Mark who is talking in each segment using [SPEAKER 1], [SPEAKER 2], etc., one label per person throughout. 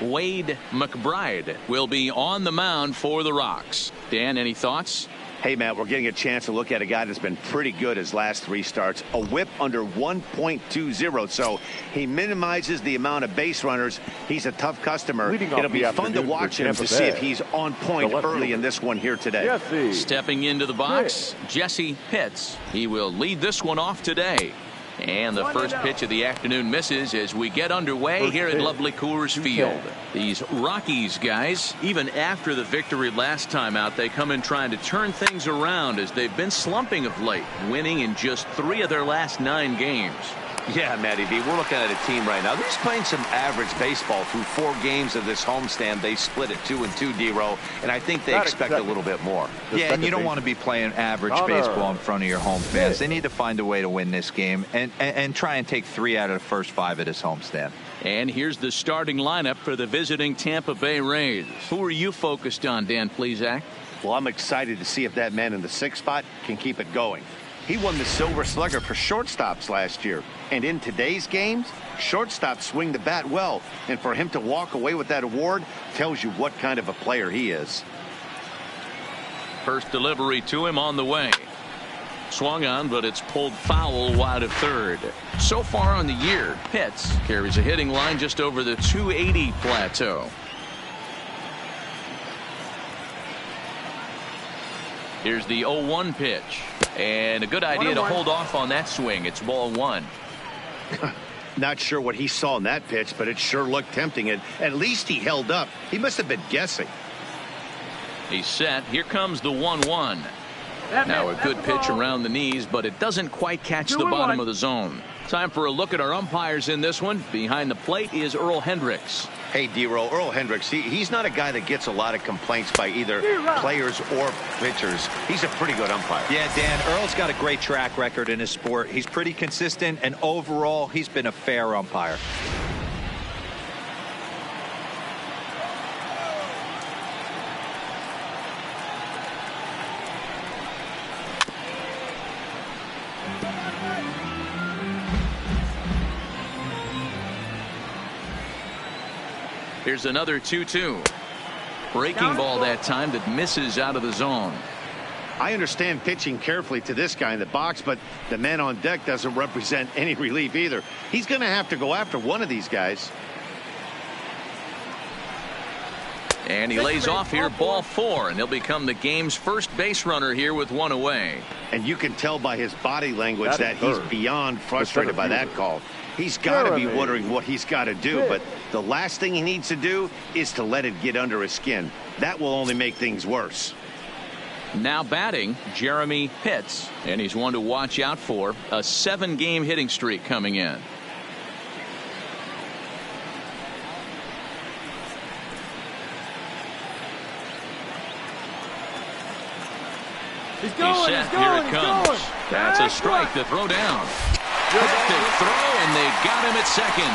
[SPEAKER 1] Wade McBride will be on the mound for the Rocks. Dan, any thoughts?
[SPEAKER 2] Hey, Matt, we're getting a chance to look at a guy that's been pretty good his last 3 starts. A whip under 1.20, so he minimizes the amount of base runners. He's a tough customer. It'll be fun to watch him to see if he's on point early in this one here today.
[SPEAKER 3] Jesse.
[SPEAKER 1] Stepping into the box, Jesse Pitts. He will lead this one off today. And the first pitch of the afternoon misses as we get underway here at lovely Coors Field. These Rockies guys, even after the victory last time out, they come in trying to turn things around as they've been slumping of late, winning in just 3 of their last 9 games.
[SPEAKER 2] Yeah, Matty B, we're looking at a team right now. They're just playing some average baseball through 4 games of this homestand. They split at 2-2, D-Row, and I think they expect a little bit more.
[SPEAKER 4] Yeah, and you don't want to be playing average baseball in front of your home fans. They need to find a way to win this game and try and take 3 out of the first 5 of this homestand.
[SPEAKER 1] And here's the starting lineup for the visiting Tampa Bay Rays. Who are you focused on, Dan Plesac?
[SPEAKER 2] Well, I'm excited to see if that man in the 6th spot can keep it going. He won the Silver Slugger for shortstops last year. And in today's games, shortstops swing the bat well. And for him to walk away with that award tells you what kind of a player he is.
[SPEAKER 1] First delivery to him on the way. Swung on, but it's pulled foul wide of third. So far on the year, Pitts carries a hitting line just over the 280 plateau. Here's the 0-1 pitch. And a good idea to hold off on that swing. It's ball 1.
[SPEAKER 2] Not sure what he saw in that pitch, but it sure looked tempting. And at least he held up. He must have been guessing.
[SPEAKER 1] He's set. Here comes the 1-1. Now a good pitch around the knees, but it doesn't quite catch the bottom of the zone. Time for a look at our umpires in this one. Behind the plate is Earl Hendricks.
[SPEAKER 2] Hey, D-Row, Earl Hendricks, he's not a guy that gets a lot of complaints by either players or pitchers. He's a pretty good umpire.
[SPEAKER 4] Yeah, Dan, Earl's got a great track record in his sport. He's pretty consistent, and overall, he's been a fair umpire.
[SPEAKER 1] Here's another 2-2. Breaking ball that time that misses out of the zone.
[SPEAKER 2] I understand pitching carefully to this guy in the box, but the man on deck doesn't represent any relief either. He's going to have to go after one of these guys.
[SPEAKER 1] And he lays off here, ball 4, and he'll become the game's first base runner here with 1 away.
[SPEAKER 2] And you can tell by his body language that he's beyond frustrated by that call. He's got to be wondering what he's got to do, but the last thing he needs to do is to let it get under his skin. That will only make things worse.
[SPEAKER 1] Now batting, Jeremy Pitts, and he's one to watch out for. A 7-game hitting streak coming in.
[SPEAKER 3] He's going,
[SPEAKER 1] set. Here it comes. That's a strike to throw down. Perfect throw, and they got him at second.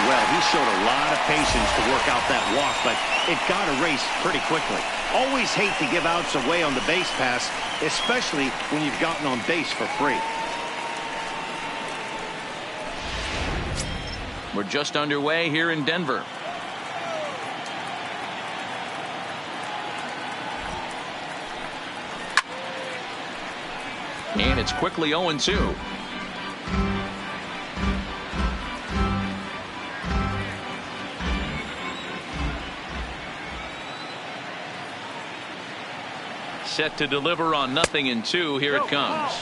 [SPEAKER 2] Well, he showed a lot of patience to work out that walk, but it got erased pretty quickly. Always hate to give outs away on the base pass, especially when you've gotten on base for free.
[SPEAKER 1] We're just underway here in Denver. And it's quickly 0-2. Set to deliver on 0-2. Here it comes.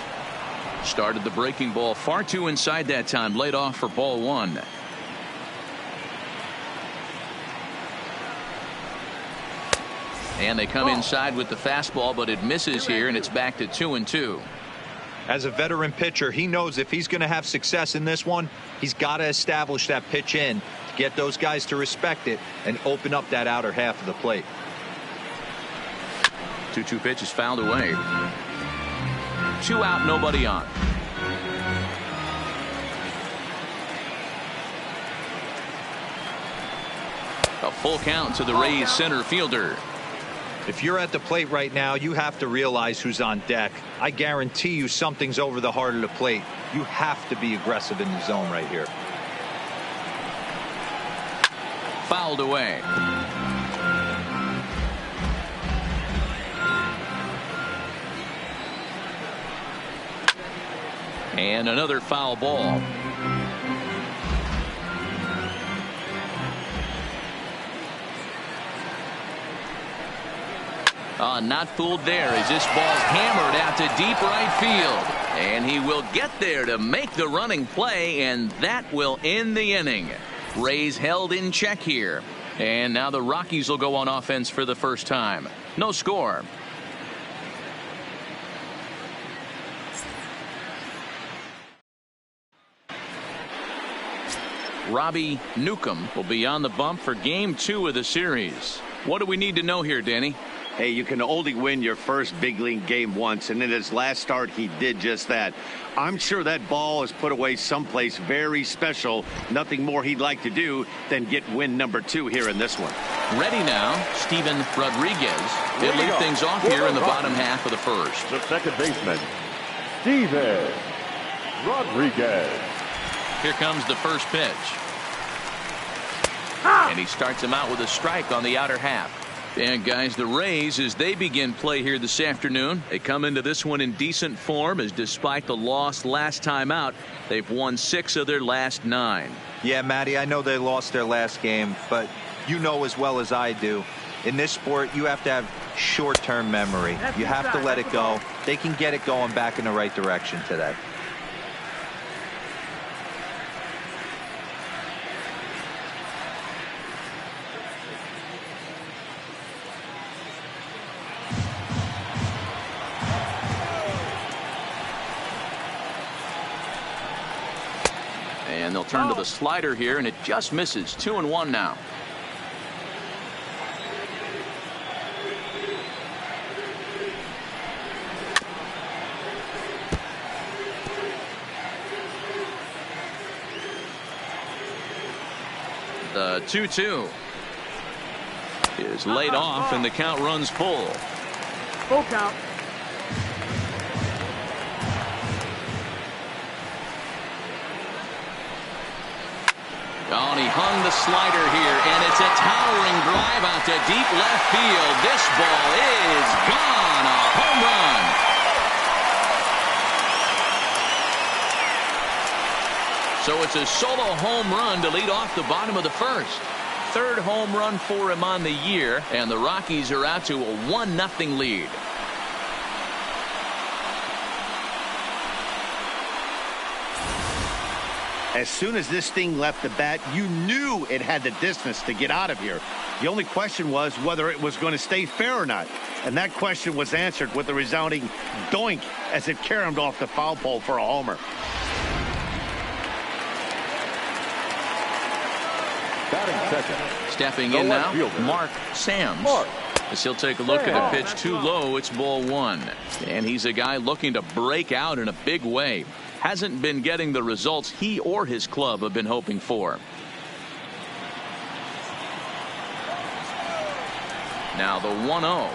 [SPEAKER 1] Started the breaking ball far too inside that time. Laid off for ball 1. And they come inside with the fastball, but it misses here, and it's back to 2-2.
[SPEAKER 4] As a veteran pitcher, he knows if he's going to have success in this one, he's got to establish that pitch in to get those guys to respect it and open up that outer half of the plate.
[SPEAKER 1] 2-2 pitch is fouled away. 2 out, nobody on. A full count to the Rays center fielder.
[SPEAKER 4] If you're at the plate right now, you have to realize who's on deck. I guarantee you something's over the heart of the plate. You have to be aggressive in the zone right here.
[SPEAKER 1] fouled away. And another foul ball. Not fooled there as this ball's hammered out to deep right field. And he will get there to make the running play, and that will end the inning. Rays held in check here. And now the Rockies will go on offense for the first time. No score. Robbie Newcomb will be on the bump for game 2 of the series. What do we need to know here, Danny?
[SPEAKER 2] Hey, you can only win your first big league game once, and in his last start, he did just that. I'm sure that ball is put away someplace very special. Nothing more he'd like to do than get win number 2 here in this one.
[SPEAKER 1] Ready now, Steven Rodriguez. He'll lead things off here in the bottom half of the first.
[SPEAKER 3] The second baseman, Steven Rodriguez.
[SPEAKER 1] Here comes the first pitch. And he starts him out with a strike on the outer half. And guys, the Rays, as they begin play here this afternoon, they come into this one in decent form, as despite the loss last time out, they've won 6 of their last 9.
[SPEAKER 4] Yeah, Matty, I know they lost their last game, but you know as well as I do, in this sport, you have to have short-term memory. You have to let it go. They can get it going back in the right direction today.
[SPEAKER 1] And they'll turn to the slider here, and it just misses. 2-1 now. The 2-2 is laid off, and the count runs full.
[SPEAKER 3] Full count.
[SPEAKER 1] Oh, and he hung the slider here, and it's a towering drive out to deep left field. This ball is gone. A home run. So it's a solo home run to lead off the bottom of the first. Third home run for him on the year, and the Rockies are out to a 1-0 lead.
[SPEAKER 2] As soon as this thing left the bat, you knew it had the distance to get out of here. The only question was whether it was going to stay fair or not. And that question was answered with a resounding doink as it caromed off the foul pole for a homer.
[SPEAKER 3] Batting second.
[SPEAKER 1] Stepping in now, Mark Sams. As he'll take a look at a pitch too low, it's ball 1. And he's a guy looking to break out in a big way. Hasn't been getting the results he or his club have been hoping for. Now the 1-0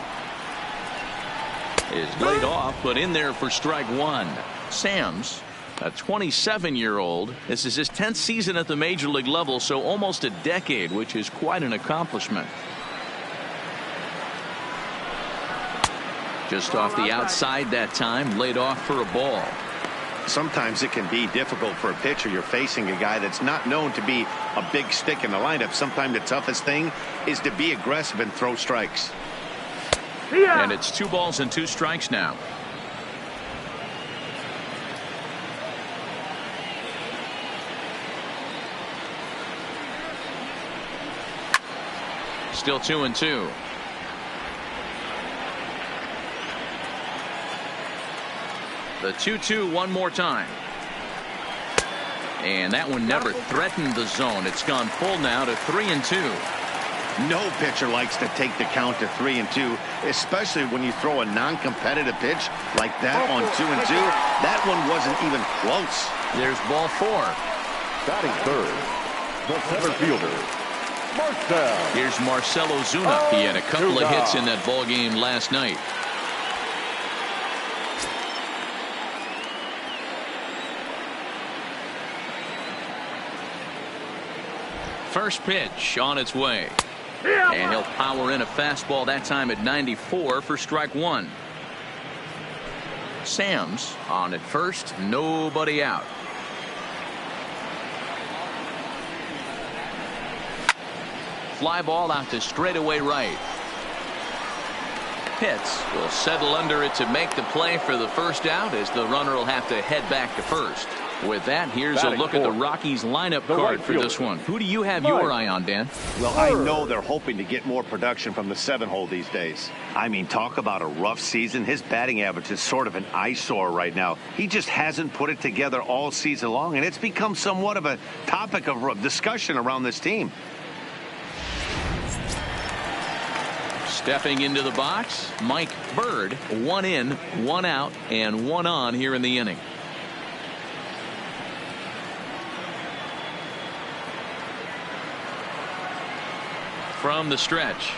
[SPEAKER 1] is laid off, but in there for strike 1. Sams, a 27-year-old. This is his 10th season at the major league level, so almost a decade, which is quite an accomplishment. Just off the outside that time, laid off for a ball.
[SPEAKER 2] Sometimes it can be difficult for a pitcher. You're facing a guy that's not known to be a big stick in the lineup. Sometimes the toughest thing is to be aggressive and throw strikes.
[SPEAKER 1] And it's 2 balls and 2 strikes now. Still 2-2. The 2-2 one more time. And that one never threatened the zone. It's gone full now to 3-2.
[SPEAKER 2] No pitcher likes to take the count to 3-2, especially when you throw a non-competitive pitch like that on 2-2. That one wasn't even close.
[SPEAKER 1] There's ball 4.
[SPEAKER 3] Batting third, the center fielder, Marcell.
[SPEAKER 1] Here's Marcell Ozuna. He had a couple of hits in that ball game last night. First pitch on its way. And he'll power in a fastball that time at 94 for strike one. Sam's on at first, nobody out. Fly ball out to straightaway right. Pitts will settle under it to make the play for the first out, as the runner will have to head back to first. With that, here's a look at the Rockies lineup card for this one. Who do you have your eye on, Dan?
[SPEAKER 2] Well, I know they're hoping to get more production from the 7-hole these days. I mean, talk about a rough season. His batting average is sort of an eyesore right now. He just hasn't put it together all season long, and it's become somewhat of a topic of discussion around this team.
[SPEAKER 1] Stepping into the box, Mike Bird. 1 in, 1 out, and 1 on here in the inning. From the stretch.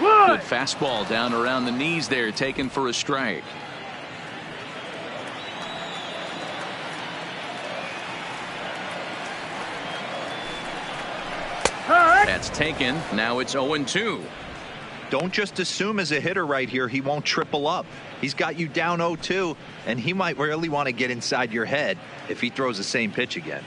[SPEAKER 1] Good fastball down around the knees there, taken for a strike. That's taken. Now it's 0-2.
[SPEAKER 4] Don't just assume as a hitter right here he won't triple up. He's got you down 0-2, and he might really want to get inside your head if he throws the same pitch again.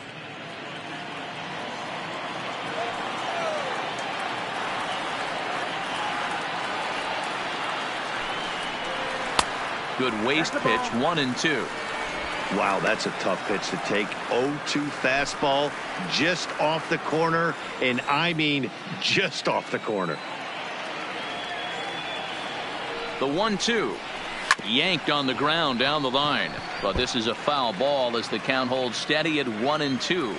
[SPEAKER 1] Good waist pitch, 1-2.
[SPEAKER 2] Wow, that's a tough pitch to take. 0-2 fastball just off the corner, and I mean just off the corner.
[SPEAKER 1] The 1-2 yanked on the ground down the line, but this is a foul ball as the count holds steady at 1-2.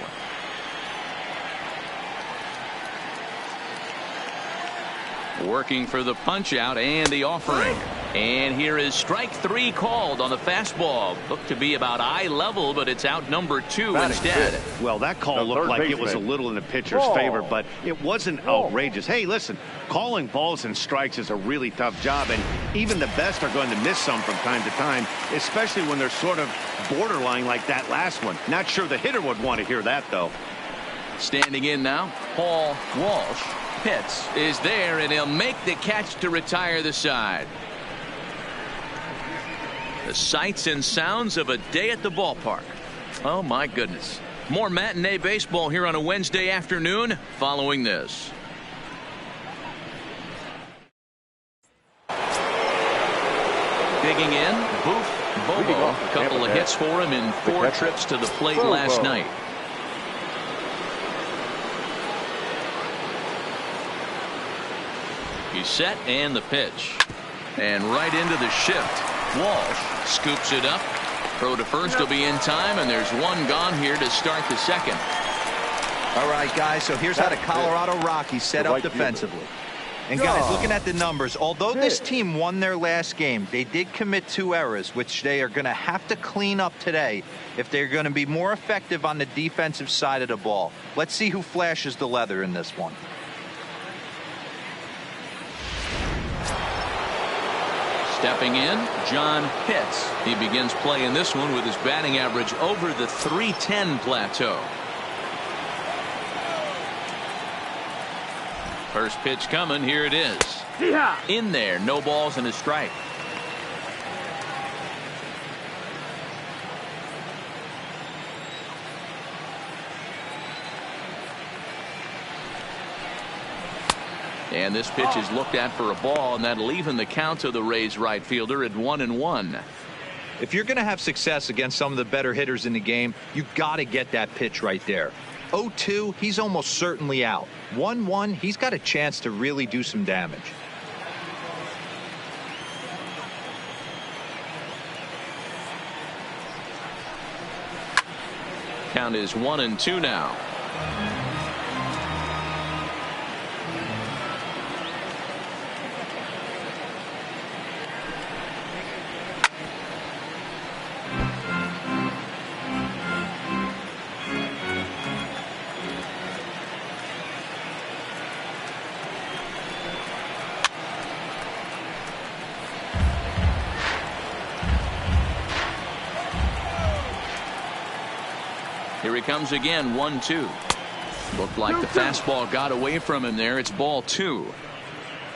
[SPEAKER 1] Working for the punch out and the offering. And here is strike 3 called on the fastball. Looked to be about eye level, but it's out number 2 instead.
[SPEAKER 2] Well, that call looked like it was a little in the pitcher's favor, but it wasn't outrageous. Hey, listen, calling balls and strikes is a really tough job, and even the best are going to miss some from time to time, especially when they're sort of borderline like that last one. Not sure the hitter would want to hear that, though.
[SPEAKER 1] Standing in now, Paul Walsh. Pitts is there, and he'll make the catch to retire the side. The sights and sounds of a day at the ballpark. Oh, my goodness. More matinee baseball here on a Wednesday afternoon following this. Digging in, Boof Bobo. A couple of hits for him in 4 trips to the plate last night. He's set, and the pitch. And right into the shift. Walsh scoops it up. Throw to first will be in time, and there's 1 gone here to start the second.
[SPEAKER 4] All right, guys, so here's how the Colorado Rockies set up defensively. And guys, looking at the numbers, although this team won their last game, they did commit 2 errors, which they are going to have to clean up today if they're going to be more effective on the defensive side of the ball. Let's see who flashes the leather in this one.
[SPEAKER 1] Stepping in, John Pitts. He begins playing this one with his batting average over the .310 plateau. First pitch coming. Here it is. In there. No balls and a strike. And this pitch is looked at for a ball, and that'll even the count of the Rays right fielder at 1-1.
[SPEAKER 4] If you're going to have success against some of the better hitters in the game, you've got to get that pitch right there. 0-2, he's almost certainly out. 1-1, he's got a chance to really do some damage.
[SPEAKER 1] Count is 1-2 now. Here he comes again, 1-2. Looked like the fastball got away from him there. It's ball 2.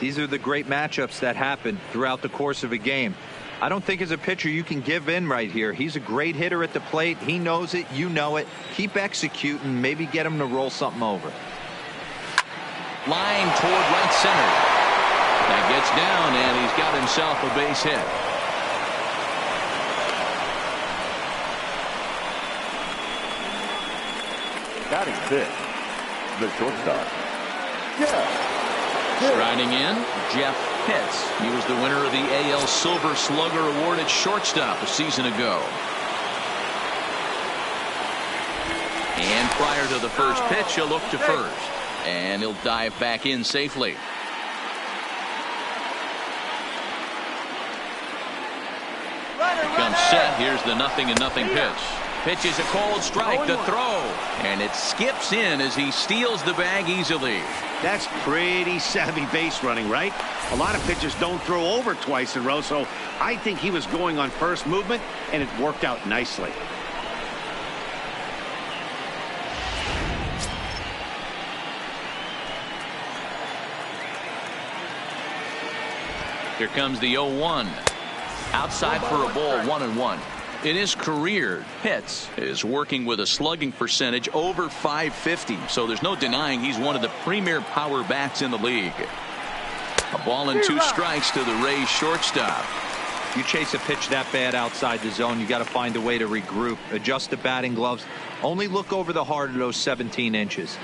[SPEAKER 4] These are the great matchups that happen throughout the course of a game. I don't think as a pitcher you can give in right here. He's a great hitter at the plate. He knows it. You know it. Keep executing. Maybe get him to roll something over.
[SPEAKER 1] Line toward right center. That gets down, and he's got himself a base hit.
[SPEAKER 3] Batting 5th, the shortstop.
[SPEAKER 1] Striding in, Jeff Pitts. He was the winner of the AL Silver Slugger Award at shortstop a season ago. And prior to the first pitch, he'll look to first. And he'll dive back in safely. Comes set. Here's the 0-0 pitch. Pitches a cold strike, the throw. And it skips in as he steals the bag easily.
[SPEAKER 2] That's pretty savvy base running, right? A lot of pitchers don't throw over twice in a row, so I think he was going on first movement, and it worked out nicely.
[SPEAKER 1] Here comes the 0-1. Outside for a ball, 1-1. In his career, Pitts is working with a slugging percentage over .550, so there's no denying he's one of the premier power bats in the league. A ball and 2 strikes to the Rays shortstop.
[SPEAKER 4] You chase a pitch that bad outside the zone, you got to find a way to regroup, adjust the batting gloves. Only look over the heart of those 17 inches.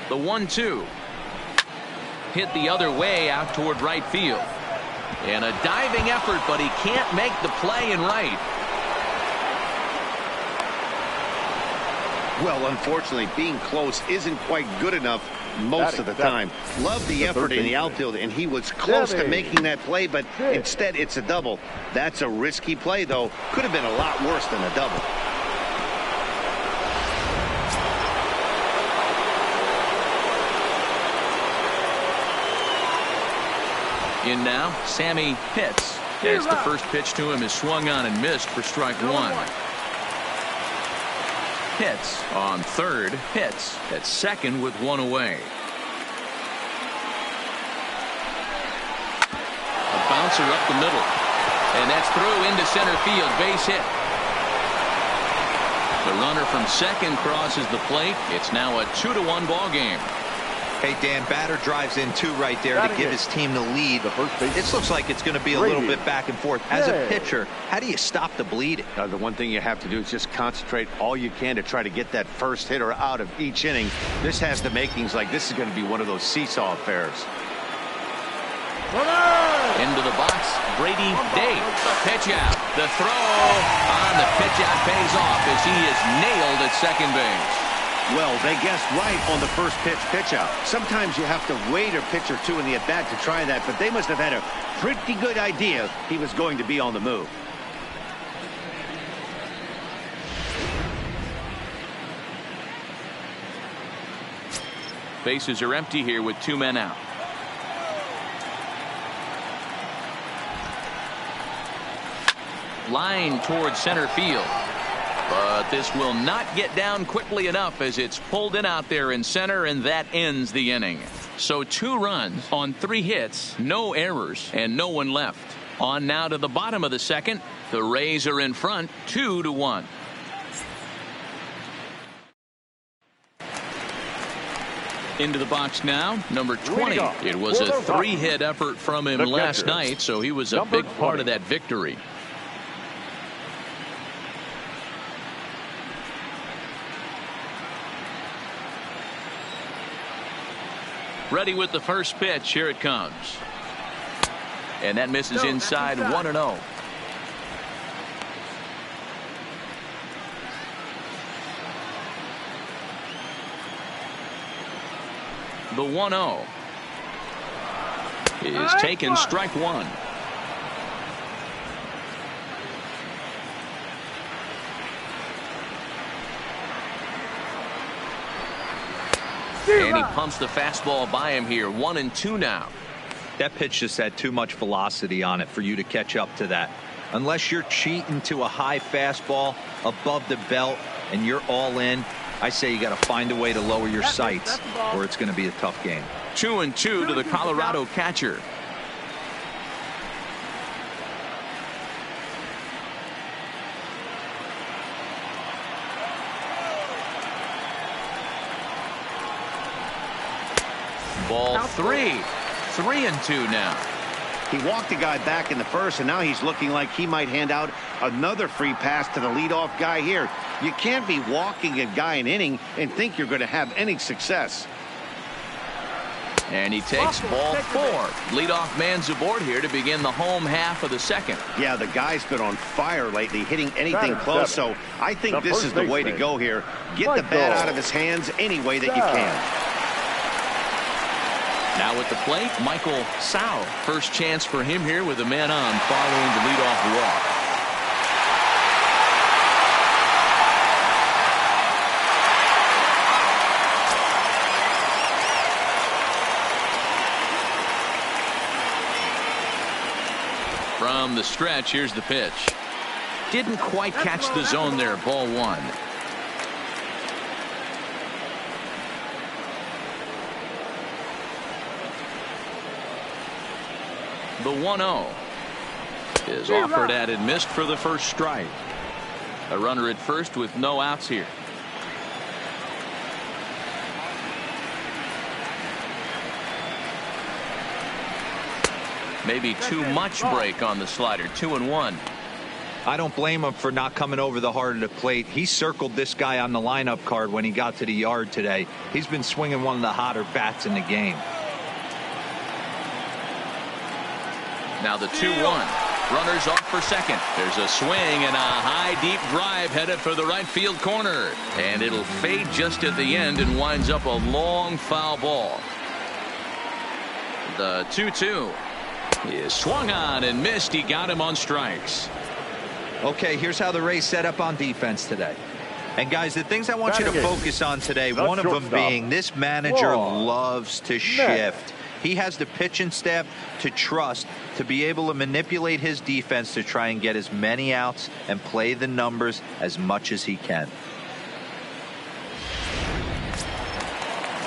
[SPEAKER 1] The 1-2. Hit the other way out toward right field. And a diving effort, but he can't make the play in right.
[SPEAKER 2] Well, unfortunately, being close isn't quite good enough most of the time. Love the effort in the outfield, and he was close to making that play, but instead it's a double. That's a risky play, though. Could have been a lot worse than a double.
[SPEAKER 1] In now, Sammy Pitts. As the first pitch to him is swung on and missed for strike 1. Pitts on third. Pitts at second with 1 away. A bouncer up the middle. And that's through into center field. Base hit. The runner from second crosses the plate. It's now a 2-1 ball game.
[SPEAKER 4] Hey, Dan, batter drives in 2 right there to give his team the lead. This looks like it's going to be a little bit back and forth. As a pitcher, how do you stop the bleeding?
[SPEAKER 2] The one thing you have to do is just concentrate all you can to try to get that first hitter out of each inning. This has the makings like this is going to be one of those seesaw affairs.
[SPEAKER 1] Into the box, Brady Day. Pitch out. The throw on the pitch out pays off as he is nailed at second base.
[SPEAKER 2] Well, they guessed right on the first pitch out. Sometimes you have to wait a pitch or 2 in the at-bat to try that, but they must have had a pretty good idea he was going to be on the move.
[SPEAKER 1] Bases are empty here with 2 men out. Line towards center field. But this will not get down quickly enough as it's pulled in out there in center, and that ends the inning. So 2 runs on 3 hits, no errors, and no one left. On now to the bottom of the second. The Rays are in front 2-1. Into the box now, number 20. It was a 3-hit effort from him last night, so he was a big part of that victory. Ready with the first pitch. Here it comes. And that misses inside, 1-0. The 1-0 is taken, strike 1. And he pumps the fastball by him here. 1-2 now.
[SPEAKER 4] That pitch just had too much velocity on it for you to catch up to that. Unless you're cheating to a high fastball above the belt and you're all in, I say you got to find a way to lower your sights or it's going to be a tough game.
[SPEAKER 1] 2-2 to the Colorado catcher. Ball 3. 3-2 now.
[SPEAKER 2] He walked the guy back in the first, and now he's looking like he might hand out another free pass to the leadoff guy here. You can't be walking a guy an inning and think you're going to have any success.
[SPEAKER 1] And he takes ball 4. Leadoff man's aboard here to begin the home half of the second.
[SPEAKER 2] Yeah, the guy's been on fire lately, hitting anything close, so I think this is the way to go here. Get the bat out of his hands any way that you can.
[SPEAKER 1] Now at the plate, Michael Sau. First chance for him here with a man on following the leadoff walk. From the stretch, here's the pitch. Didn't quite catch the zone there. Ball 1. The 1-0 is offered at and missed for the first strike. A runner at first with no outs here. Maybe too much break on the slider. 2-1.
[SPEAKER 4] I don't blame him for not coming over the heart of the plate. He circled this guy on the lineup card when he got to the yard today. He's been swinging one of the hotter bats in the game.
[SPEAKER 1] Now the 2-1. Runners off for second. There's a swing and a high deep drive headed for the right field corner. And it'll fade just at the end and winds up a long foul ball. The 2-2 is swung on and missed. He got him on strikes.
[SPEAKER 4] Okay, here's how the Rays set up on defense today. And guys, the things I want you to focus on today, one of them being this manager loves to shift. He has the pitching staff to trust to be able to manipulate his defense to try and get as many outs and play the numbers as much as he can.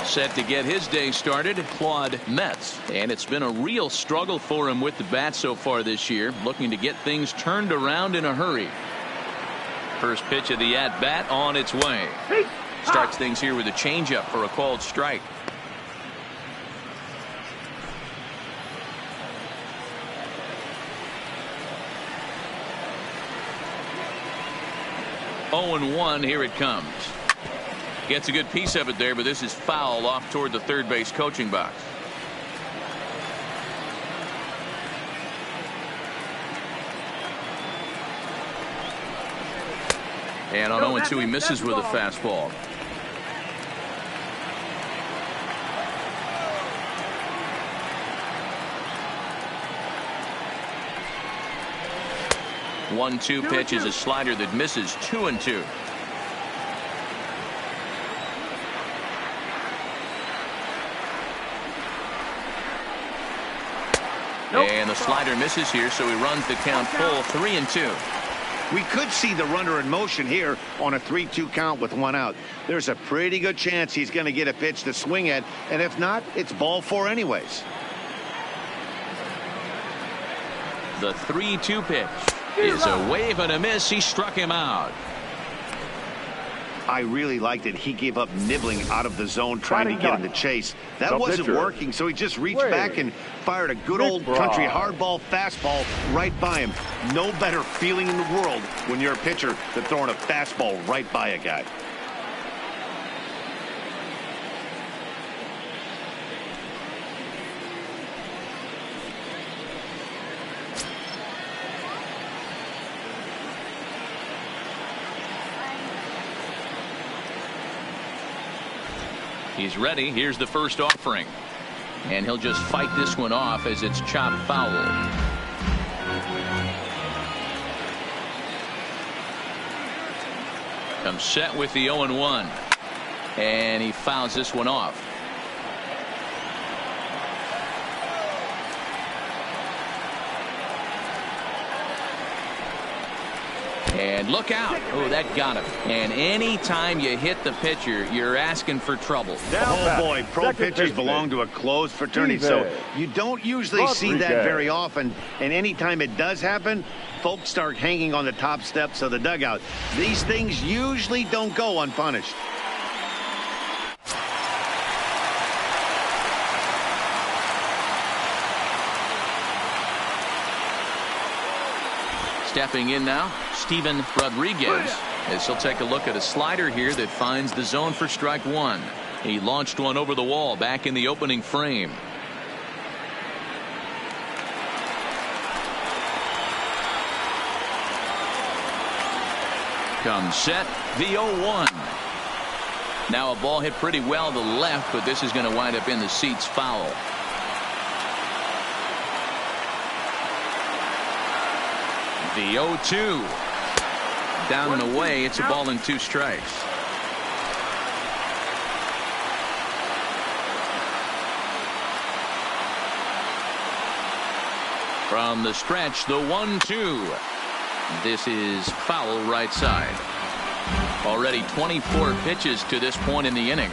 [SPEAKER 1] Set to get his day started, Claude Metz. And it's been a real struggle for him with the bat so far this year, looking to get things turned around in a hurry. First pitch of the at-bat on its way. Starts things here with a changeup for a called strike. Oh, 0-1, here it comes. Gets a good piece of it there, but this is foul off toward the third base coaching box. And on 0-2, he misses with a fastball. One-two pitch is a slider that misses. 2-2. And the slider misses here, so he runs the count full. 3-2.
[SPEAKER 2] We could see the runner in motion here on a 3-2 count with 1 out. There's a pretty good chance he's going to get a pitch to swing at, and if not, it's ball 4 anyways.
[SPEAKER 1] The 3-2 pitch is a wave and a miss. He struck him out.
[SPEAKER 2] I really liked it. He gave up nibbling out of the zone trying to get in the chase. That wasn't working, so he just reached back and fired a good old country hardball fastball right by him. No better feeling in the world when you're a pitcher than throwing a fastball right by a guy.
[SPEAKER 1] He's ready. Here's the first offering. And he'll just fight this one off as it's chopped foul. Comes set with the 0-1. And he fouls this one off. And look out. Oh, that got him. And anytime you hit the pitcher, you're asking for trouble.
[SPEAKER 2] Oh, boy. Pro pitchers belong to a closed fraternity, so you don't usually see that very often. And anytime it does happen, folks start hanging on the top steps of the dugout. These things usually don't go unpunished.
[SPEAKER 1] Stepping in now, Steven Rodriguez, as he'll take a look at a slider here that finds the zone for strike one. He launched one over the wall back in the opening frame. Comes set, the 0-1. Now a ball hit pretty well to the left, but this is going to wind up in the seats foul. The 0-2. Down and away. It's a ball and 2 strikes. From the stretch, the 1-2. This is foul right side. Already 24 pitches to this point in the inning.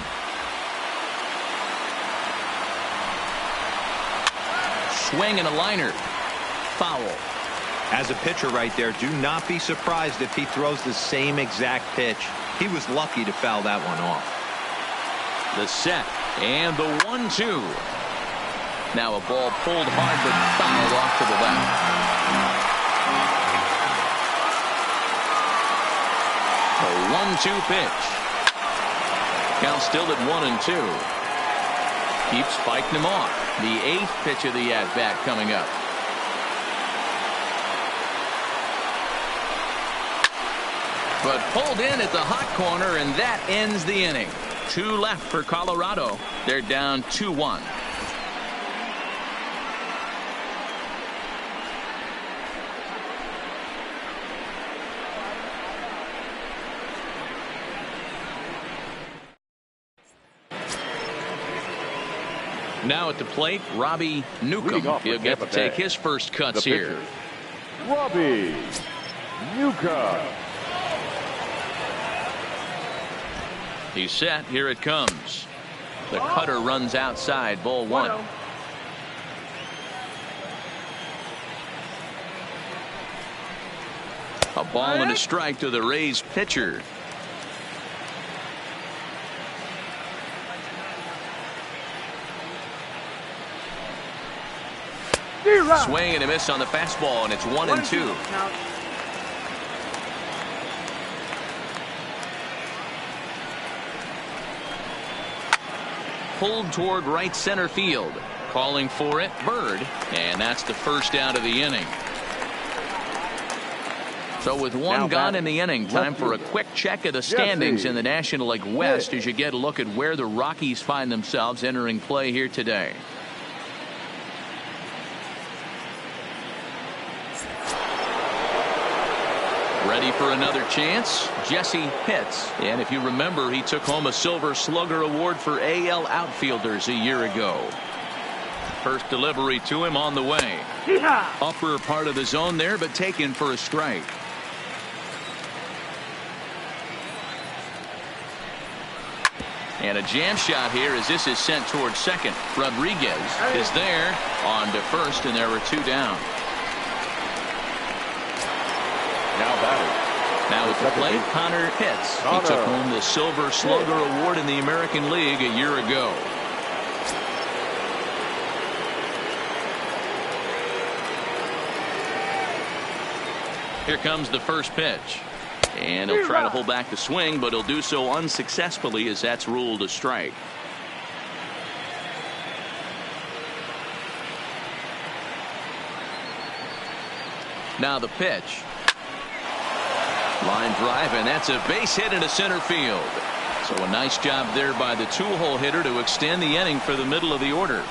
[SPEAKER 1] Swing and a liner. Foul.
[SPEAKER 4] As a pitcher right there, do not be surprised if he throws the same exact pitch. He was lucky to foul that one off.
[SPEAKER 1] The set and the 1-2. Now a ball pulled hard but fouled off to the left. The 1-2 pitch. Count still at 1-2. Keeps fighting him off. The 8th pitch of the at-bat coming up. But pulled in at the hot corner, and that ends the inning. 2 left for Colorado. They're down 2-1. Now at the plate, Robbie Newcomb. He'll get to take his first cuts here.
[SPEAKER 3] Robbie Newcomb.
[SPEAKER 1] He's set. Here it comes. The cutter runs outside. Ball 1. A ball and a strike to the Rays pitcher. Swing and a miss on the fastball, and it's 1-2. Pulled toward right center field. Calling for it, Bird, and that's the first out of the inning. So with one gone in the inning, time for a quick check of the standings in the National League West as you get a look at where the Rockies find themselves entering play here today. Ready for another chance? Jesse Pitts. And if you remember, he took home a Silver Slugger Award for AL outfielders a year ago. First delivery to him on the way. Upper part of the zone there, but taken for a strike. And a jam shot here as this is sent towards second. Rodriguez is there on to first, and there were 2 down. Now at the plate, Connor Pitts. He took home the Silver Slugger Award in the American League a year ago. Here comes the first pitch. And he'll try to hold back the swing, but he'll do so unsuccessfully as that's ruled a strike. Now the pitch. Line drive, and that's a base hit into center field. So a nice job there by the two-hole hitter to extend the inning for the middle of the order.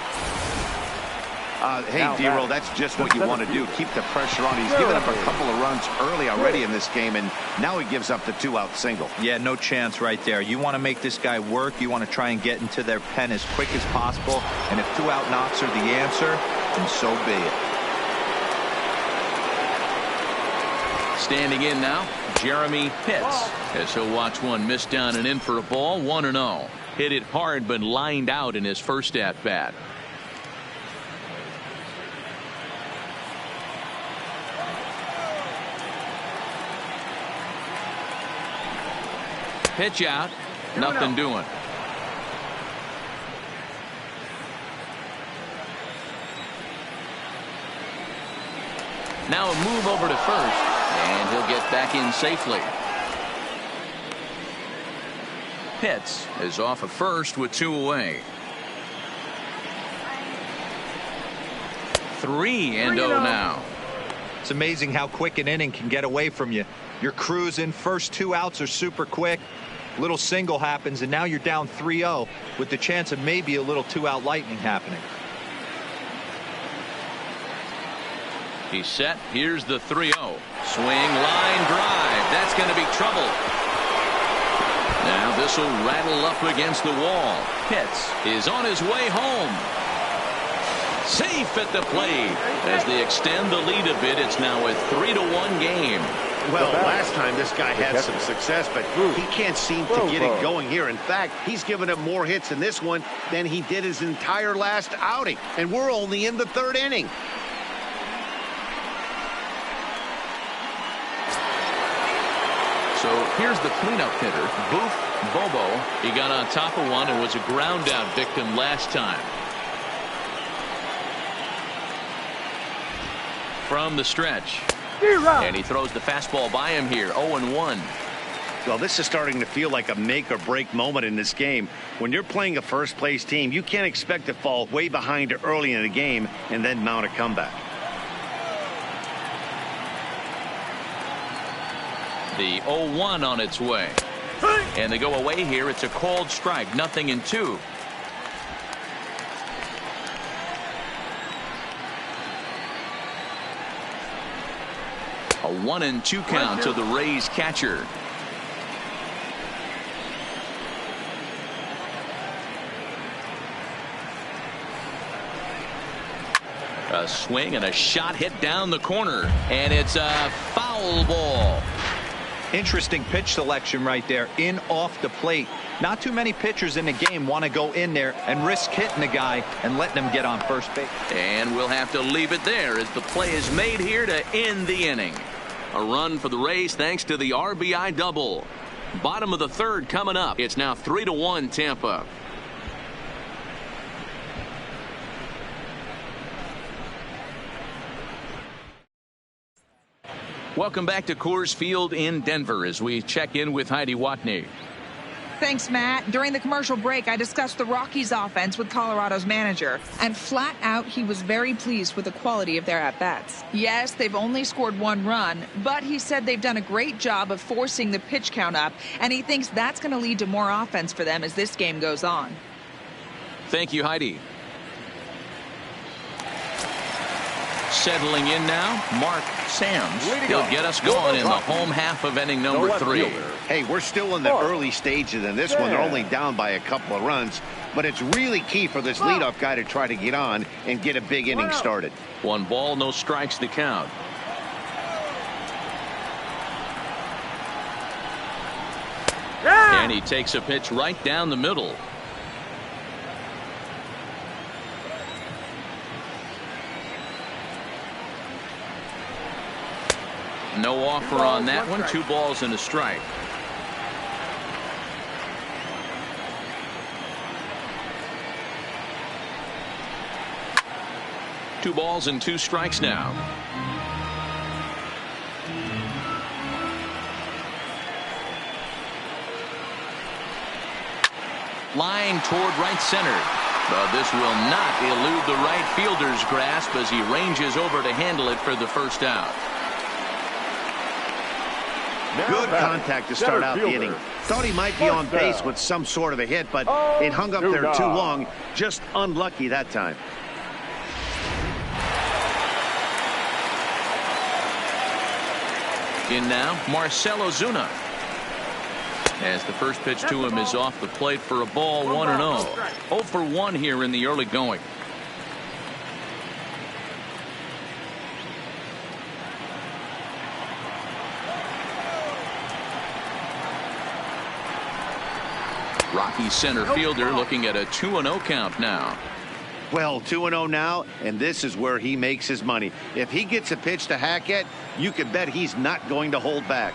[SPEAKER 2] Hey, D-Roll, that's just what you want to do. Keep the pressure on. He's given up a couple of runs early already in this game, and now he gives up the 2-out single.
[SPEAKER 4] Yeah, no chance right there. You want to make this guy work. You want to try and get into their pen as quick as possible. And if 2-out knocks are the answer, then so be it.
[SPEAKER 1] Standing in now, Jeremy Pitts, as he'll watch one miss down and in for a ball. 1-0. Hit it hard, but lined out in his first at bat. Pitch out, nothing doing. Now a move over to first, and he'll get back in safely. Pitts is off of first with 2 away. 3-0 now.
[SPEAKER 4] It's amazing how quick an inning can get away from you. You're cruising. First 2 outs are super quick. Little single happens, and now you're down 3-0 with the chance of maybe a little 2-out lightning happening.
[SPEAKER 1] He's set. Here's the 3-0. Swing, line drive. That's going to be trouble. Now this will rattle up against the wall. Pitts is on his way home. Safe at the plate. As they extend the lead a bit, it's now a 3-1 game.
[SPEAKER 2] Well, last time this guy had some success, but he can't seem to get it going here. In fact, he's given up more hits in this one than he did his entire last outing. And we're only in the 3rd inning.
[SPEAKER 1] So here's the cleanup hitter, Boof Bobo. He got on top of one and was a ground out victim last time. From the stretch. And he throws the fastball by him here. 0-1.
[SPEAKER 2] Well, this is starting to feel like a make or break moment in this game. When you're playing a first place team, you can't expect to fall way behind early in the game and then mount a comeback.
[SPEAKER 1] The 0-1 on its way. And they go away here. It's a called strike. 0-2. A 1-2 count to the Rays catcher. A swing and a shot hit down the corner. And it's a foul ball.
[SPEAKER 4] Interesting pitch selection right there. In off the plate. Not too many pitchers in the game want to go in there and risk hitting the guy and letting him get on first base.
[SPEAKER 1] And we'll have to leave it there as the play is made here to end the inning. A run for the Rays thanks to the RBI double. Bottom of the 3rd coming up. It's now 3-1 Tampa. Welcome back to Coors Field in Denver as we check in with Heidi Watney.
[SPEAKER 5] Thanks, Matt. During the commercial break, I discussed the Rockies offense with Colorado's manager, and flat out, he was very pleased with the quality of their at-bats. Yes, they've only scored 1 run, but he said they've done a great job of forcing the pitch count up, and he thinks that's going to lead to more offense for them as this game goes on.
[SPEAKER 1] Thank you, Heidi. Settling in now, Mark Samms. He'll get us going in the home half of inning number 3.
[SPEAKER 2] Hey, we're still in the early stages in this one. They're only down by a couple of runs, but it's really key for this leadoff guy to try to get on and get a big inning started.
[SPEAKER 1] 1 ball, no strikes to count. And he takes a pitch right down the middle. No offer on that one. 2 balls and a strike. Two balls and 2 strikes now. Line toward right center. But this will not elude the right fielder's grasp as he ranges over to handle it for the first out.
[SPEAKER 2] Good contact to start out the inning. Thought he might be on base with some sort of a hit, but it hung up there too long. Just unlucky that time.
[SPEAKER 1] In now, Marcell Ozuna. As the first pitch to him is off the plate for a ball, 1-0. 0 for 1 here in the early going. Rockies center fielder looking at a 2-0 count now.
[SPEAKER 2] Well, 2-0 now, and this is where he makes his money. If he gets a pitch to Hackett, you can bet he's not going to hold back.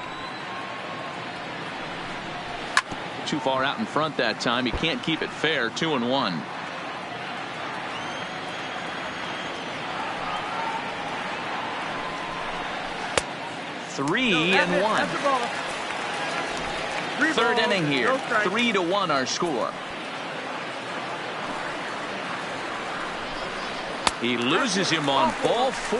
[SPEAKER 1] Too far out in front that time. He can't keep it fair. 2-1. Three and one. Third inning here. 3-1 our score. He loses him on ball 4.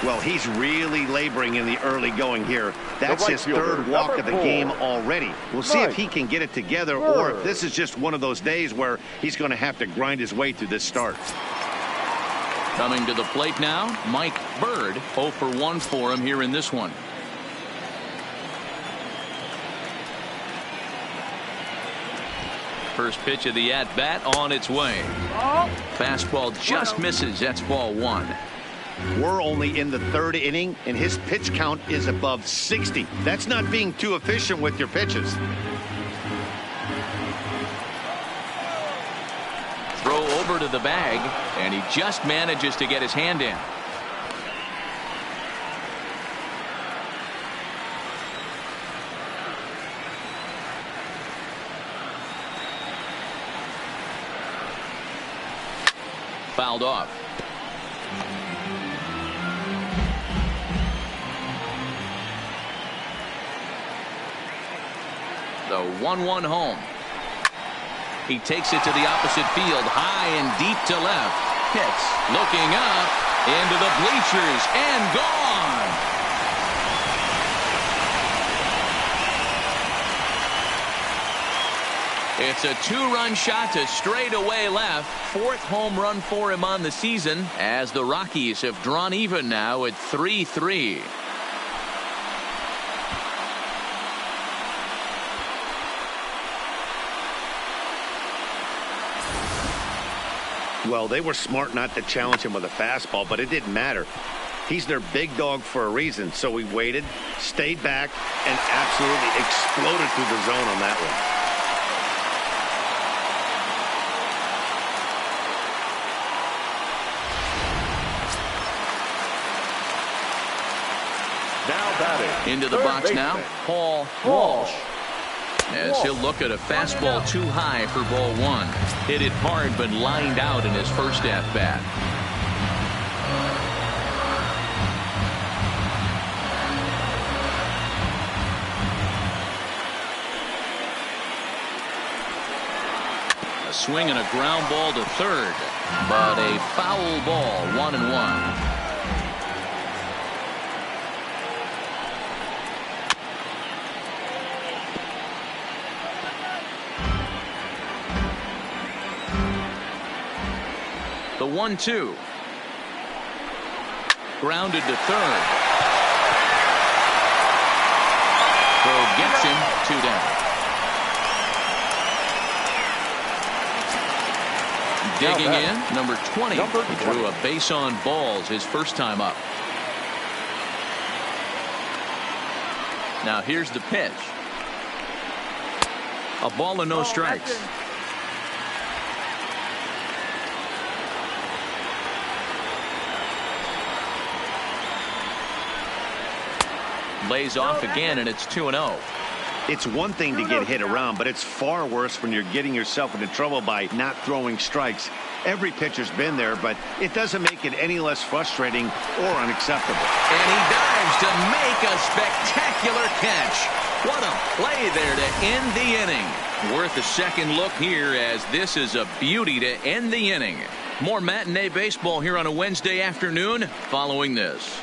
[SPEAKER 2] Well, he's really laboring in the early going here. That's his third walk of the game already. We'll see if he can get it together or if this is just one of those days where he's going to have to grind his way through this start.
[SPEAKER 1] Coming to the plate now, Mike Bird. 0 for 1 for him here in this one. First pitch of the at-bat on its way. Fastball just misses. That's ball 1.
[SPEAKER 2] We're only in the third inning, and his pitch count is above 60. That's not being too efficient with your pitches.
[SPEAKER 1] Throw over to the bag, and he just manages to get his hand in. Fouled off. The 1-1 home. He takes it to the opposite field, high and deep to left. Hits, looking up, into the bleachers, and gone. It's a 2-run shot to straightaway left. 4th home run for him on the season, as the Rockies have drawn even now at 3-3.
[SPEAKER 2] Well, they were smart not to challenge him with a fastball, but it didn't matter. He's their big dog for a reason, so he waited, stayed back, and absolutely exploded through the zone on that one.
[SPEAKER 3] Now batting.
[SPEAKER 1] Into the box now, Paul Walsh. As he'll look at a fastball too high for ball 1. Hit it hard but lined out in his first at-bat. A swing and a ground ball to third, but a foul ball. 1-1. The 1-2. Grounded to third. Throw gets him. 2 down. Digging in, number 20. He drew a base on balls his first time up. Now here's the pitch. A ball and no strikes. Lays off again, and it's 2-0.
[SPEAKER 2] It's one thing to get hit around, but it's far worse when you're getting yourself into trouble by not throwing strikes. Every pitcher's been there, but it doesn't make it any less frustrating or unacceptable.
[SPEAKER 1] And he dives to make a spectacular catch. What a play there to end the inning. Worth a second look here, as this is a beauty to end the inning. More matinee baseball here on a Wednesday afternoon following this.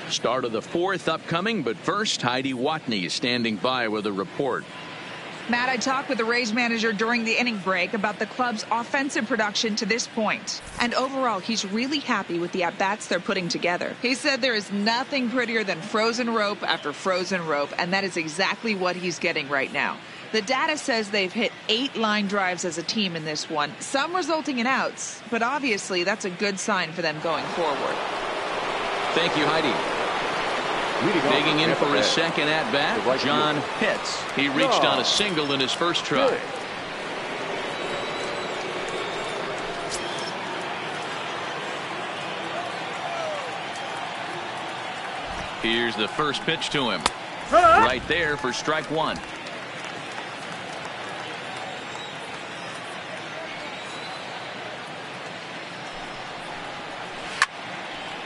[SPEAKER 1] Start of the 4th upcoming, but first, Heidi Watney is standing by with a report.
[SPEAKER 5] Matt, I talked with the Rays manager during the inning break about the club's offensive production to this point. And overall, he's really happy with the at-bats they're putting together. He said there is nothing prettier than frozen rope after frozen rope, and that is exactly what he's getting right now. The data says they've hit 8 line drives as a team in this one, some resulting in outs, but obviously that's a good sign for them going forward.
[SPEAKER 1] Thank you, Heidi. Digging in for his second at-bat, John Pitts. He reached on a single in his first try. Here's the first pitch to him. Right there for strike one.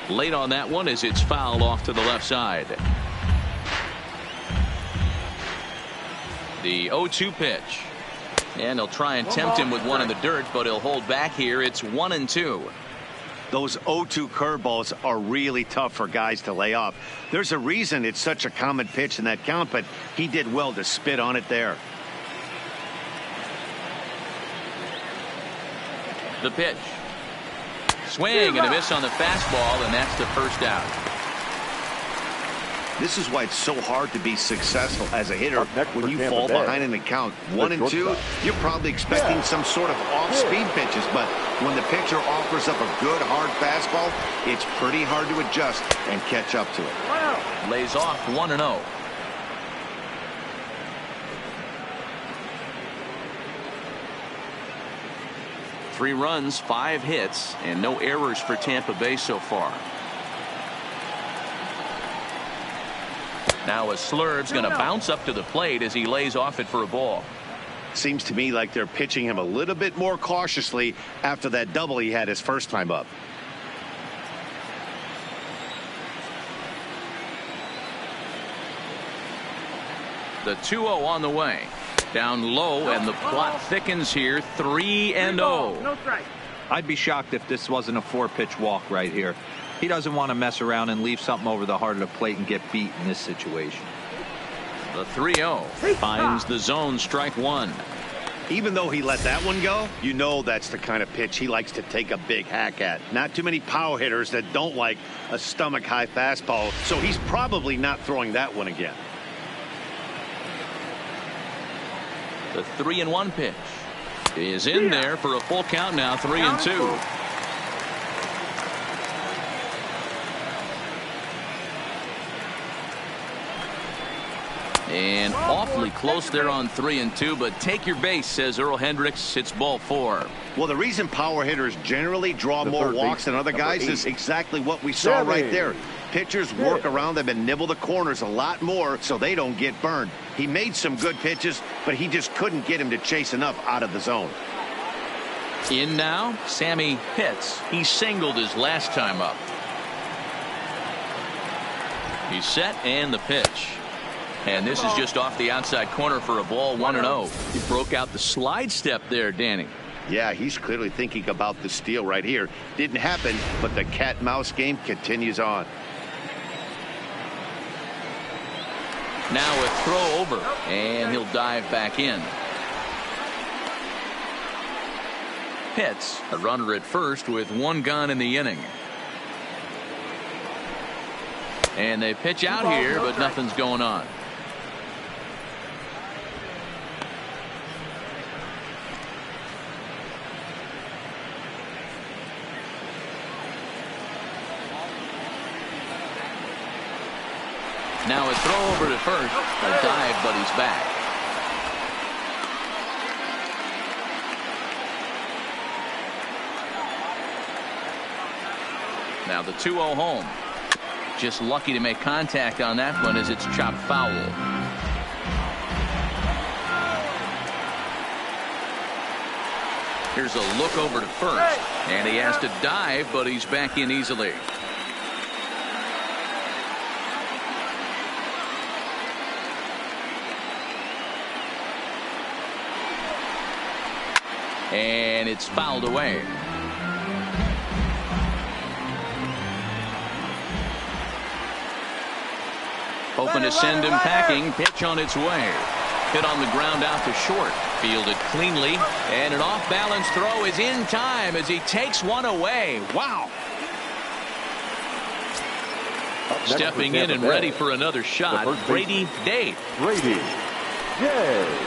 [SPEAKER 1] Late on that one as it's fouled off to the left side. The 0-2 pitch. And they'll try and tempt him with one in the dirt, but he'll hold back here. It's 1-2.
[SPEAKER 2] Those 0-2 curveballs are really tough for guys to lay off. There's a reason it's such a common pitch in that count, but he did well to spit on it there.
[SPEAKER 1] The pitch. Swing and a miss on the fastball, and that's the first out.
[SPEAKER 2] This is why it's so hard to be successful as a hitter when you fall behind in the count. 1-2, you're probably expecting some sort of off-speed pitches, but when the pitcher offers up a good hard fastball, it's pretty hard to adjust and catch up to it.
[SPEAKER 1] Lays off 1-0. Three runs, 5 hits, and no errors for Tampa Bay so far. Now a Slurve's going to bounce up to the plate as he lays off it for a ball.
[SPEAKER 2] Seems to me like they're pitching him a little bit more cautiously after that double he had his first time up.
[SPEAKER 1] The 2-0 on the way. Down low, and the plot thickens here. 3-0.
[SPEAKER 4] I'd be shocked if this wasn't a 4-pitch walk right here. He doesn't want to mess around and leave something over the heart of the plate and get beat in this situation.
[SPEAKER 1] The 3-0 finds the zone, strike one.
[SPEAKER 2] Even though he let that one go, you know that's the kind of pitch he likes to take a big hack at. Not too many power hitters that don't like a stomach-high fastball, so he's probably not throwing that one again.
[SPEAKER 1] The 3-1 pitch is in there for a full count now. 3-2. And awfully close there on 3-2, but take your base, says Earl Hendricks. It's ball 4.
[SPEAKER 2] Well, the reason power hitters generally draw more walks than other guys is exactly what we saw right there. Pitchers work around them and nibble the corners a lot more so they don't get burned. He made some good pitches, but he just couldn't get him to chase enough out of the zone.
[SPEAKER 1] In now, Sammy Pitts. He singled his last time up. He's set, and the pitch. And this is just off the outside corner for a ball. 1-0. He broke out the slide step there, Danny.
[SPEAKER 2] Yeah, he's clearly thinking about the steal right here. Didn't happen, but the cat-mouse game continues on.
[SPEAKER 1] Now a throw over, and he'll dive back in. Pitts, a runner at first with one gone in the inning. And they pitch out here, but nothing's going on. Now a throw over to first. A dive, but he's back. Now the 2-0 home. Just lucky to make contact on that one as it's chopped foul. Here's a look over to first. And he has to dive, but he's back in easily. And it's fouled away. Hoping to send him packing. Pitch on its way. Hit on the ground out to short. Fielded cleanly. And an off-balance throw is in time as he takes one away. Wow. Stepping in and ready for another shot. Brady Day.
[SPEAKER 3] Brady Day.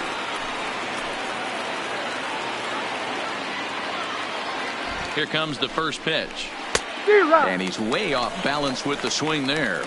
[SPEAKER 1] Here comes the first pitch. And he's way off balance with the swing there.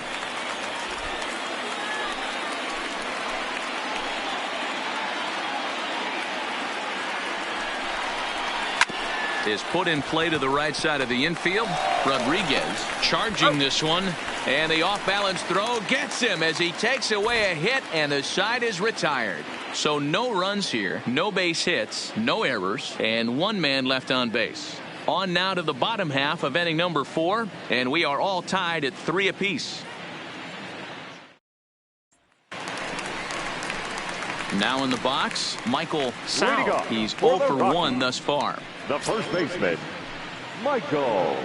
[SPEAKER 1] is put in play to the right side of the infield. Rodriguez charging this one, and the off-balance throw gets him as he takes away a hit, and the side is retired. So no runs here, no base hits, no errors, and one man left on base. On now to the bottom half of inning number 4, and we are all tied at 3 apiece. Now in the box, Michael Sal. He's 0 for 1 thus far.
[SPEAKER 3] The first baseman, Michael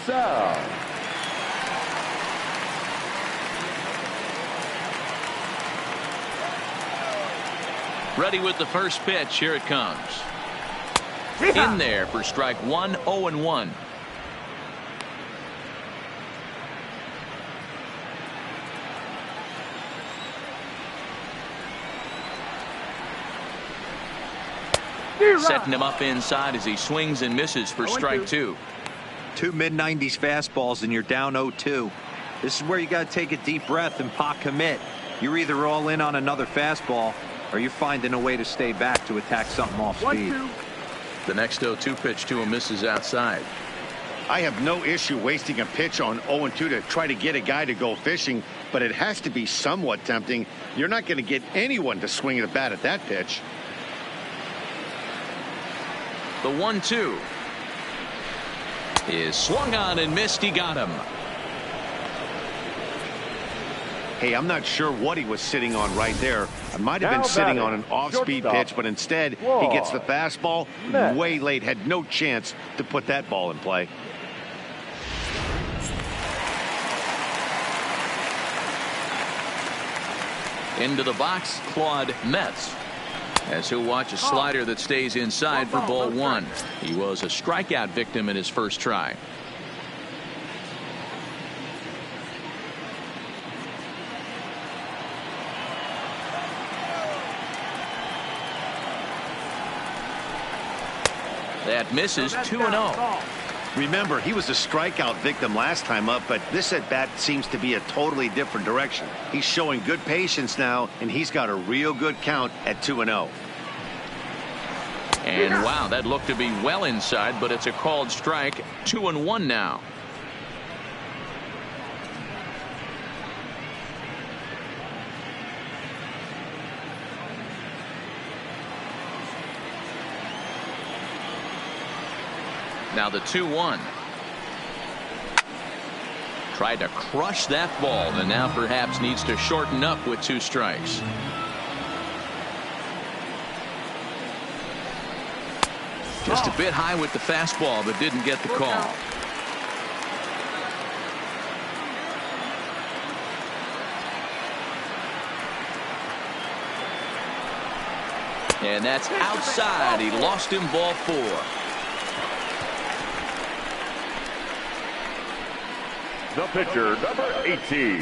[SPEAKER 3] Sal.
[SPEAKER 1] Ready with the first pitch. Here it comes. In there for strike 1, 0-1. Setting him up inside as he swings and misses for strike 2.
[SPEAKER 4] 2 mid-90s fastballs and you're down 0-2. This is where you got to take a deep breath and pot commit. You're either all in on another fastball or you're finding a way to stay back to attack something off speed.
[SPEAKER 1] The next 0-2 pitch to him misses outside.
[SPEAKER 2] I have no issue wasting a pitch on 0-2 to try to get a guy to go fishing, but it has to be somewhat tempting. You're not going to get anyone to swing at a bat at that pitch.
[SPEAKER 1] The 1-2 is swung on and missed. He got him.
[SPEAKER 2] Hey, I'm not sure what he was sitting on right there. I might have been sitting on an off-speed pitch, but instead he gets the fastball way late. Had no chance to put that ball in play.
[SPEAKER 1] Into the box, Claude Metz, as he'll watch a slider that stays inside for ball 1. He was a strikeout victim in his first try. That misses. 2-0.
[SPEAKER 2] Remember, he was a strikeout victim last time up, but this at bat seems to be a totally different direction. He's showing good patience now, and he's got a real good count at 2-0.
[SPEAKER 1] And wow, that looked to be well inside, but it's a called strike. 2-1 now. Now the 2-1. Tried to crush that ball, and now perhaps needs to shorten up with 2 strikes. Just a bit high with the fastball, but didn't get the call. And that's outside. He lost him, ball 4.
[SPEAKER 3] The pitcher, number 18.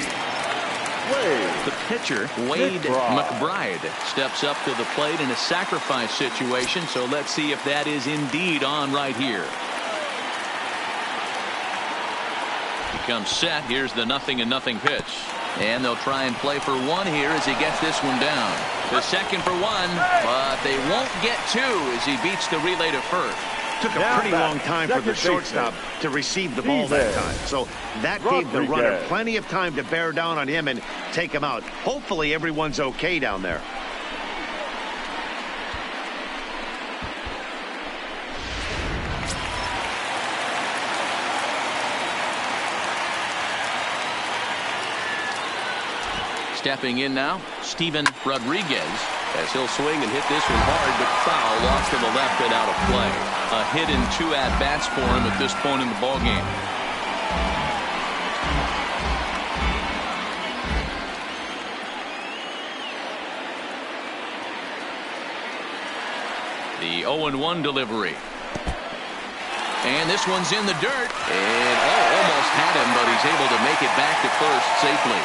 [SPEAKER 1] The pitcher, Wade McBride, steps up to the plate in a sacrifice situation, so let's see if that is indeed on right here. He comes set. Here's the 0-0 pitch. And they'll try and play for 1 here as he gets this one down. The second for 1, but they won't get 2 as he beats the relay to first.
[SPEAKER 2] Took a pretty long time for the shortstop to receive the ball that time. So that gave the runner plenty of time to bear down on him and take him out. Hopefully everyone's okay down there.
[SPEAKER 1] Stepping in now, Steven Rodriguez, as he'll swing and hit this one hard, but foul, lost to the left and out of play. A hit in 2 at-bats for him at this point in the ballgame. The 0-1 delivery. And this one's in the dirt. And almost had him, but he's able to make it back to first safely.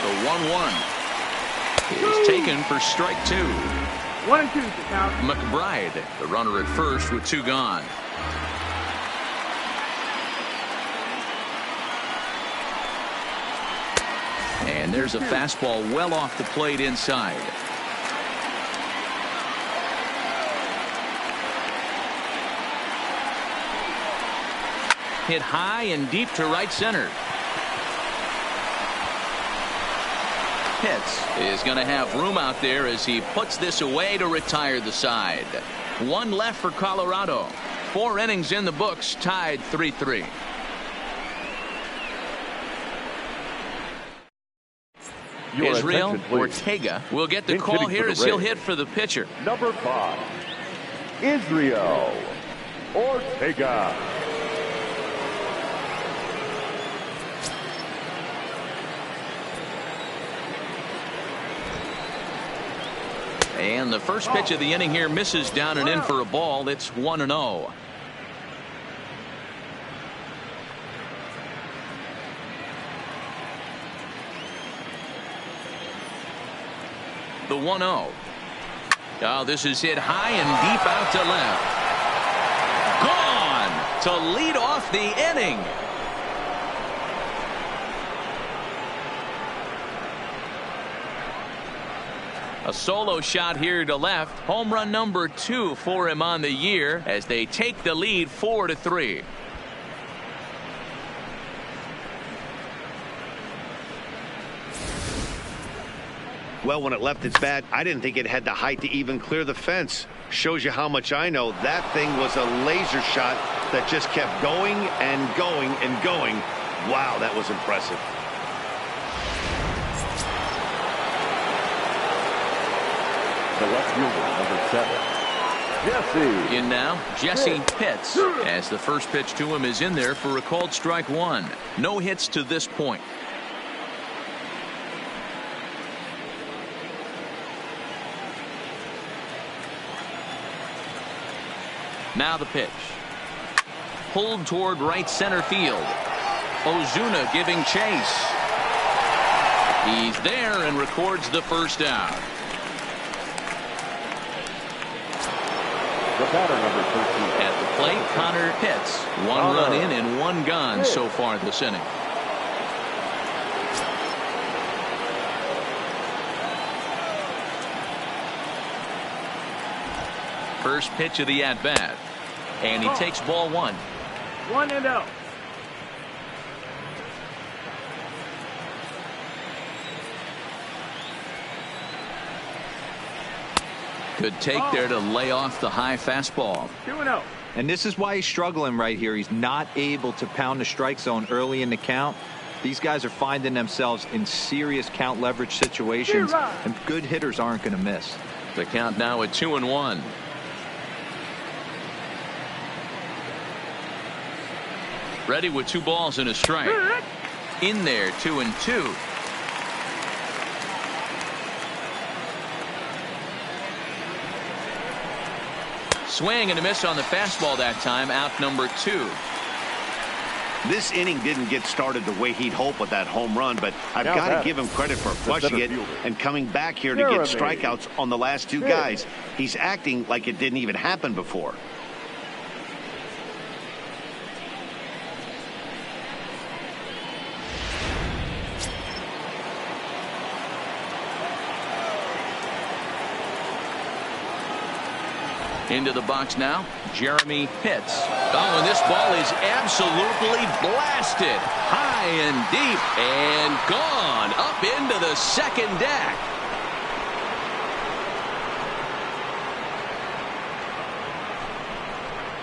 [SPEAKER 1] The 1-1 is taken for strike 2.
[SPEAKER 6] 1-2 to count.
[SPEAKER 1] McBride, the runner at first with 2 gone. And there's a fastball well off the plate inside. Hit high and deep to right center. Pitts is going to have room out there as he puts this away to retire the side. One left for Colorado. 4 innings in the books, tied 3-3. Israel Ortega will get the call here as he'll hit for the pitcher.
[SPEAKER 3] Number 5, Israel Ortega.
[SPEAKER 1] And the first pitch of the inning here misses down and in for a ball. It's 1-0. The 1-0. Oh, this is hit high and deep out to left. Gone to lead off the inning. A solo shot here to left. Home run number 2 for him on the year as they take the lead 4-3.
[SPEAKER 2] Well, when it left its bat, I didn't think it had the height to even clear the fence. Shows you how much I know. That thing was a laser shot that just kept going and going and going. Wow, that was impressive.
[SPEAKER 3] The left fielder, number 7, Jesse.
[SPEAKER 1] In now, Jesse Pitts, as the first pitch to him is in there for a called strike 1. No hits to this point. Now the pitch. Pulled toward right center field. Ozuna giving chase. He's there and records the first out.
[SPEAKER 3] The batter, number 13.
[SPEAKER 1] At the plate, Connor Pitts. 1 run in and 1 gone so far this inning. First pitch of the at-bat. And he takes ball 1.
[SPEAKER 6] 1-0.
[SPEAKER 1] Good take there to lay off the high fastball.
[SPEAKER 6] 2-0.
[SPEAKER 4] And this is why he's struggling right here. He's not able to pound the strike zone early in the count. These guys are finding themselves in serious count leverage situations, and good hitters aren't going to miss.
[SPEAKER 1] The count now at 2-1. Ready with 2 balls and a strike. In there, 2-2. Swing and a miss on the fastball that time. Out number 2.
[SPEAKER 2] This inning didn't get started the way he'd hoped with that home run, but I've got to give him credit for flushing it and coming back here to get strikeouts on the last 2 guys. He's acting like it didn't even happen before.
[SPEAKER 1] Into the box now, Jeremy Pitts. Oh, and this ball is absolutely blasted. High and deep and gone up into the second deck.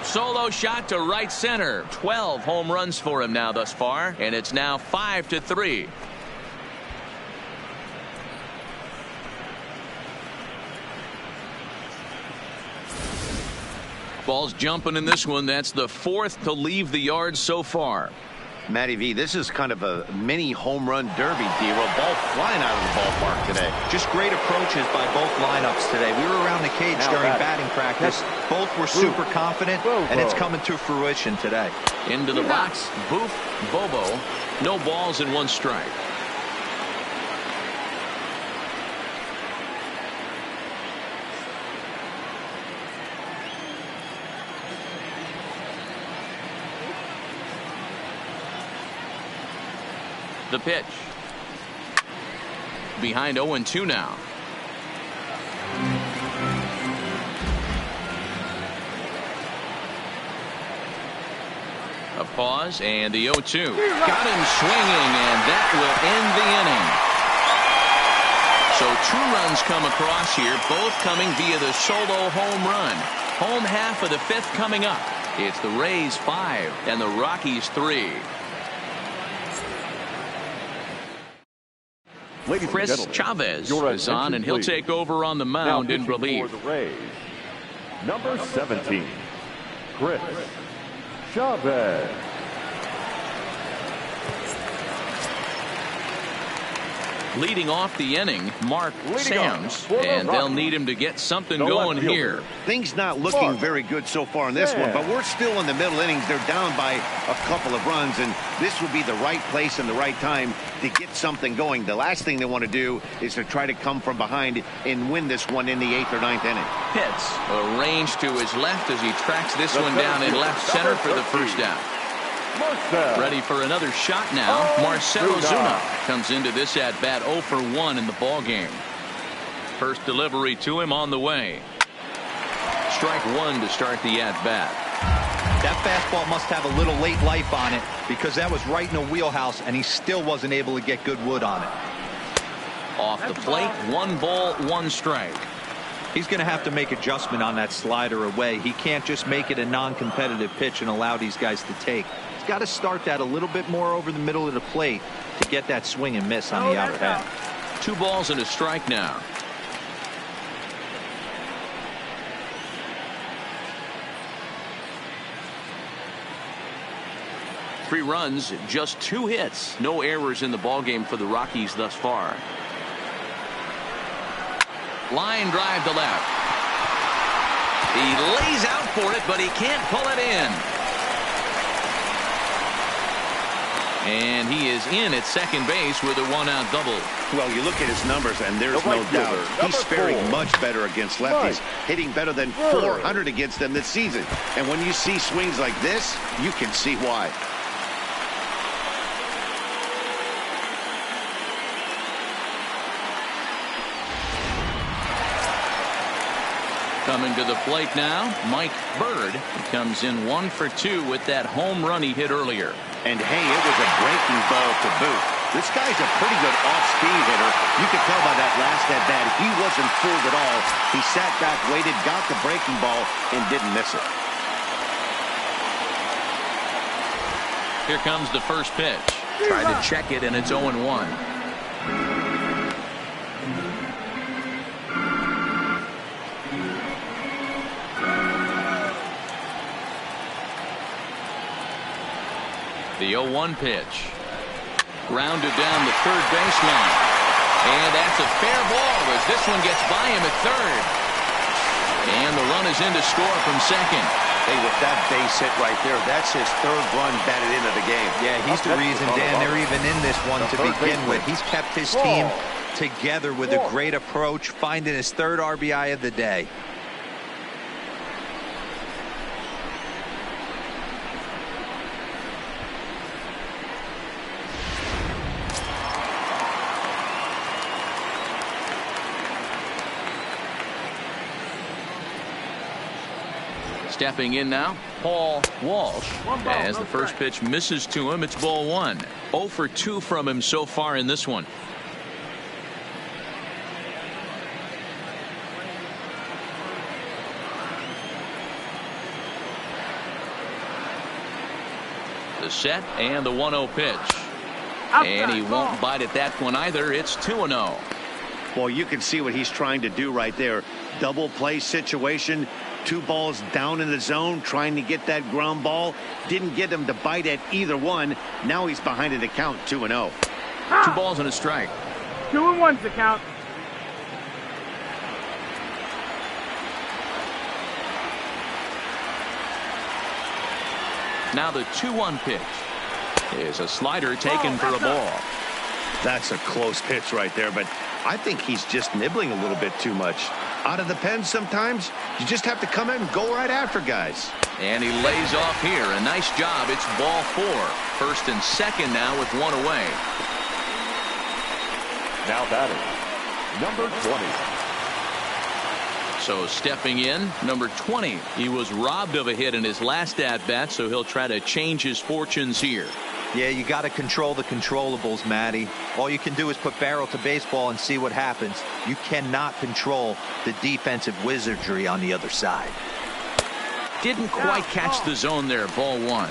[SPEAKER 1] Solo shot to right center. 12 home runs for him now thus far, and it's now 5-3. Ball's jumping in this one. That's the 4th to leave the yard so far.
[SPEAKER 2] Matty V, this is kind of a mini home run derby deal. A ball flying out of the ballpark today.
[SPEAKER 4] Just great approaches by both lineups today. We were around the cage during batting practice. Both were super confident, and it's coming to fruition today.
[SPEAKER 1] Into the box, Boof, Bobo. No balls and 1 strike. The pitch. behind 0-2 now. A pause and the 0-2. Got him swinging, and that will end the inning. So 2 runs come across here, both coming via the solo home run. Home half of the 5th coming up. It's the Rays 5 and the Rockies 3. Chris Chavez is on, and he'll take over on the mound in relief.
[SPEAKER 3] For the Rays, number 17, Chris Chavez.
[SPEAKER 1] Leading off the inning, Mark Samms, and they'll need him to get something going here.
[SPEAKER 2] Things not looking very good so far in this one, but we're still in the middle innings. They're down by a couple of runs, and this would be the right place and the right time to get something going. The last thing they want to do is to try to come from behind and win this one in the 8th or 9th inning.
[SPEAKER 1] Pitts arranged to his left as he tracks this one down in left center for the first out. Ready for another shot now. Marcell Ozuna comes into this at bat 0 for 1 in the ball game. First delivery to him on the way. Strike 1 to start the at bat.
[SPEAKER 4] That fastball must have a little late life on it, because that was right in the wheelhouse and he still wasn't able to get good wood on it.
[SPEAKER 1] Off the plate, 1 ball, 1 strike.
[SPEAKER 4] He's going to have to make adjustment on that slider away. He can't just make it a non-competitive pitch and allow these guys to take. He's got to start that a little bit more over the middle of the plate to get that swing and miss on the outer half.
[SPEAKER 1] 2 balls and a strike now. Three runs, just 2 hits. No errors in the ballgame for the Rockies thus far. Line drive to left. He lays out for it, but he can't pull it in. And he is in at second base with a 1-out double.
[SPEAKER 2] Well, you look at his numbers, and there's no doubt he's faring much better against lefties, hitting better than 400 against them this season. And when you see swings like this, you can see why.
[SPEAKER 1] Coming to the plate now, Mike Bird. He comes in 1 for 2 with that home run he hit earlier.
[SPEAKER 2] And hey, it was a breaking ball to boot. This guy's a pretty good off-speed hitter. You could tell by that last at-bat he wasn't fooled at all. He sat back, waited, got the breaking ball, and didn't miss it.
[SPEAKER 1] Here comes the first pitch. Tried to check it, and it's 0-1. The 0-1 pitch. Grounded down the third baseline. And that's a fair ball as this one gets by him at third. And the run is in to score from second.
[SPEAKER 2] Hey, with that base hit right there, that's his 3rd run batted into the game.
[SPEAKER 4] Yeah, he's the reason, Dan, they're even in this one to begin with. He's kept his team together with a great approach, finding his 3rd RBI of the day.
[SPEAKER 1] Stepping in now, Paul Walsh. As the first pitch misses to him, it's ball 1. 0 for 2 from him so far in this one. The set and the 1-0 pitch. And he won't bite at that one either. It's 2-0.
[SPEAKER 2] Well, you can see what he's trying to do right there. Double play situation. 2 balls down in the zone, trying to get that ground ball. Didn't get him to bite at either one. Now he's behind in the count, 2-0.
[SPEAKER 1] 2 balls and a strike.
[SPEAKER 6] 2-1's the count.
[SPEAKER 1] Now the 2-1 pitch is a slider taken for a ball.
[SPEAKER 2] That's a close pitch right there, but I think he's just nibbling a little bit too much. Out of the pen sometimes, you just have to come in and go right after guys.
[SPEAKER 1] And he lays off here. A nice job. It's ball 4. First and second now with 1 away.
[SPEAKER 3] Now batting, number 20.
[SPEAKER 1] So stepping in, number 20. He was robbed of a hit in his last at-bat, so he'll try to change his fortunes here.
[SPEAKER 4] Yeah, you got to control the controllables, Matty. All you can do is put barrel to baseball and see what happens. You cannot control the defensive wizardry on the other side.
[SPEAKER 1] Didn't quite catch the zone there. Ball 1.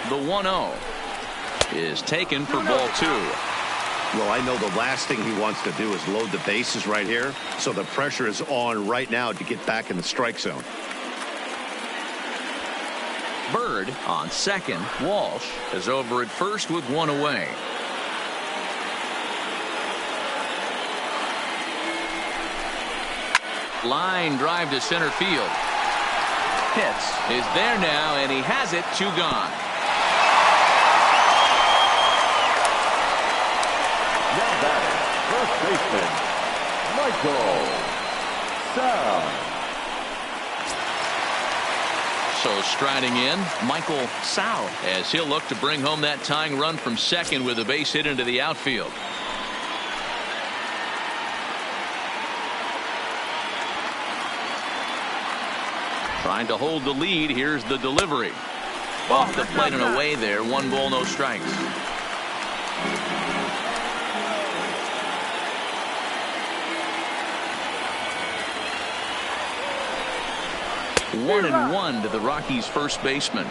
[SPEAKER 1] The 1-0 is taken for ball 2.
[SPEAKER 2] Well, I know the last thing he wants to do is load the bases right here, so the pressure is on right now to get back in the strike zone.
[SPEAKER 1] Bird on second. Walsh is over at first with 1 away. Line drive to center field. Pitts is there now, and he has it. 2 gone.
[SPEAKER 3] Now batting, first baseman, Michael Sal.
[SPEAKER 1] So striding in, Michael Sal, as he'll look to bring home that tying run from second with a base hit into the outfield. Trying to hold the lead. Here's the delivery. Off the plate and away there. 1 ball, no strikes. One and 1 to the Rockies' first baseman.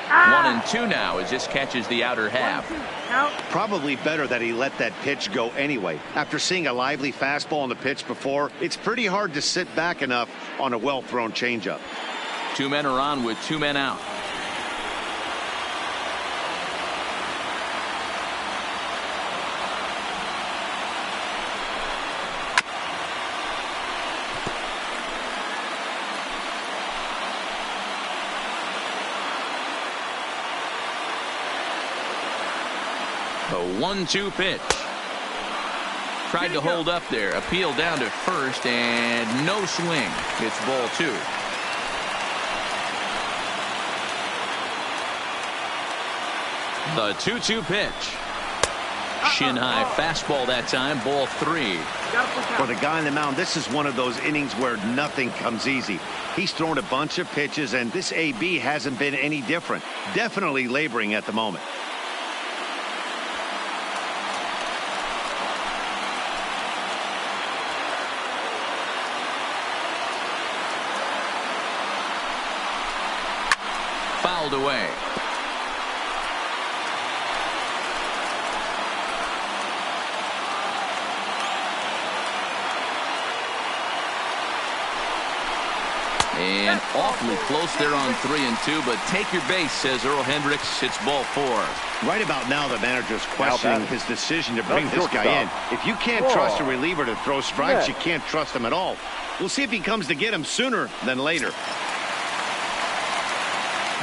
[SPEAKER 1] One and 2 now as this catches the outer half.
[SPEAKER 2] Probably better that he let that pitch go anyway. After seeing a lively fastball on the pitch before, it's pretty hard to sit back enough on a well-thrown changeup.
[SPEAKER 1] 2 men are on with 2 men out. A 1-2 pitch. Tried to hold up there. Appeal down to first and no swing. It's ball 2. The 2-2 pitch. Shin high fastball that time. Ball 3.
[SPEAKER 2] For the guy on the mound, this is one of those innings where nothing comes easy. He's thrown a bunch of pitches, and this AB hasn't been any different. Definitely laboring at the moment.
[SPEAKER 1] Fouled away. And awfully close there on 3 and 2, but take your base, says Earl Hendricks. It's ball 4.
[SPEAKER 2] Right about now, the manager's questioning his decision to bring this guy in. If you can't trust a reliever to throw strikes, you can't trust him at all. We'll see if he comes to get him sooner than later.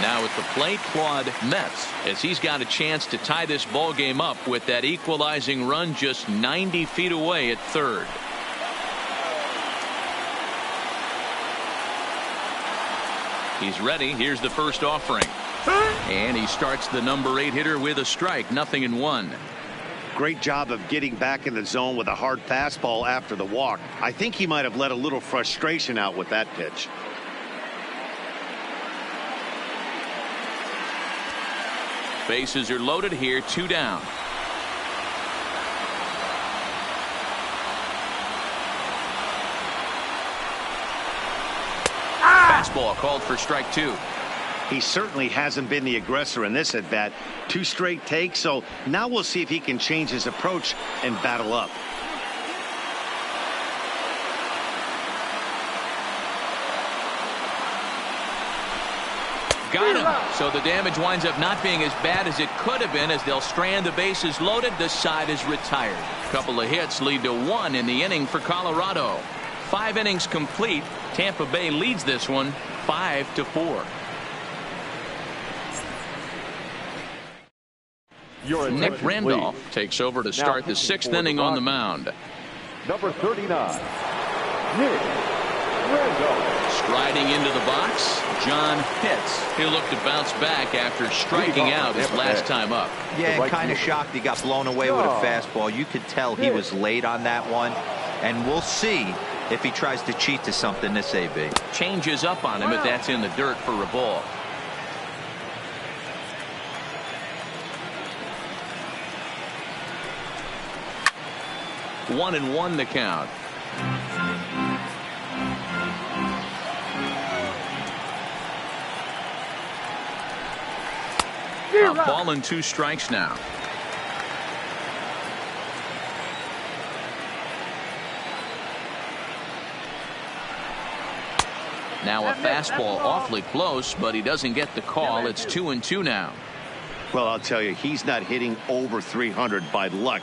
[SPEAKER 1] Now at the plate, Claude Metz, as he's got a chance to tie this ball game up with that equalizing run just 90 feet away at third. He's ready. Here's the first offering. And he starts the number 8 hitter with a strike. 0-1.
[SPEAKER 2] Great job of getting back in the zone with a hard fastball after the walk. I think he might have let a little frustration out with that pitch.
[SPEAKER 1] Bases are loaded here. 2 down. Fastball called for strike 2.
[SPEAKER 2] He certainly hasn't been the aggressor in this at bat. 2 straight takes, so now we'll see if he can change his approach and battle up.
[SPEAKER 1] Got him. So the damage winds up not being as bad as it could have been, as they'll strand the bases loaded. This side is retired. A couple of hits lead to 1 in the inning for Colorado. 5 innings complete. Tampa Bay leads this one 5-4. Nick Randolph takes over to start the 6th inning on the mound.
[SPEAKER 3] Number 39, Nick Randolph.
[SPEAKER 1] Striding into the box, John Pitts. He'll look to bounce back after striking out his last time up.
[SPEAKER 4] Yeah, and kind of shocked he got blown away with a fastball. You could tell he was late on that one. And we'll see if he tries to cheat to something this AB.
[SPEAKER 1] Changes up on him, but that's in the dirt for a ball. One and one the count. A ball and 2 strikes now. Now a fastball awfully close, but he doesn't get the call. It's 2-2 now.
[SPEAKER 2] Well, I'll tell you, he's not hitting over 300 by luck.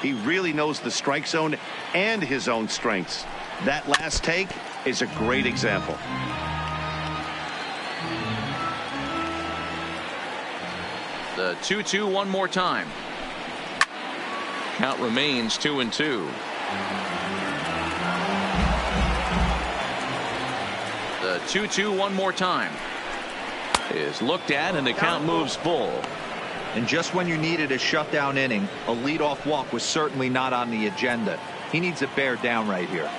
[SPEAKER 2] He really knows the strike zone and his own strengths. That last take is a great example.
[SPEAKER 1] The 2-2 one more time. Count remains 2-2. The 2-2 one more time is looked at, and the count moves full.
[SPEAKER 4] And just when you needed a shutdown inning, a leadoff walk was certainly not on the agenda. He needs to bear down right here.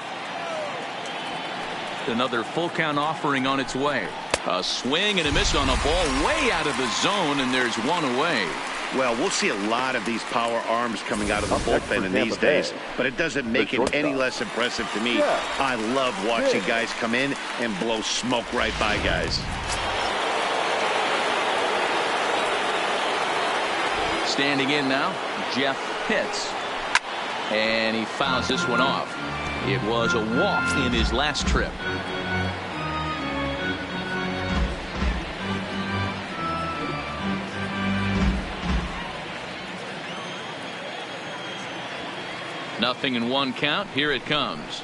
[SPEAKER 1] Another full count offering on its way. A swing and a miss on a ball way out of the zone, and there's one away.
[SPEAKER 2] Well, we'll see a lot of these power arms coming out of the bullpen in these days, but it doesn't make it any less impressive to me. I love watching guys come in and blow smoke right by guys.
[SPEAKER 1] Standing in now, Jeff Pitts. And he fouls this one off. It was a walk in his last trip. Nothing in one count. Here it comes.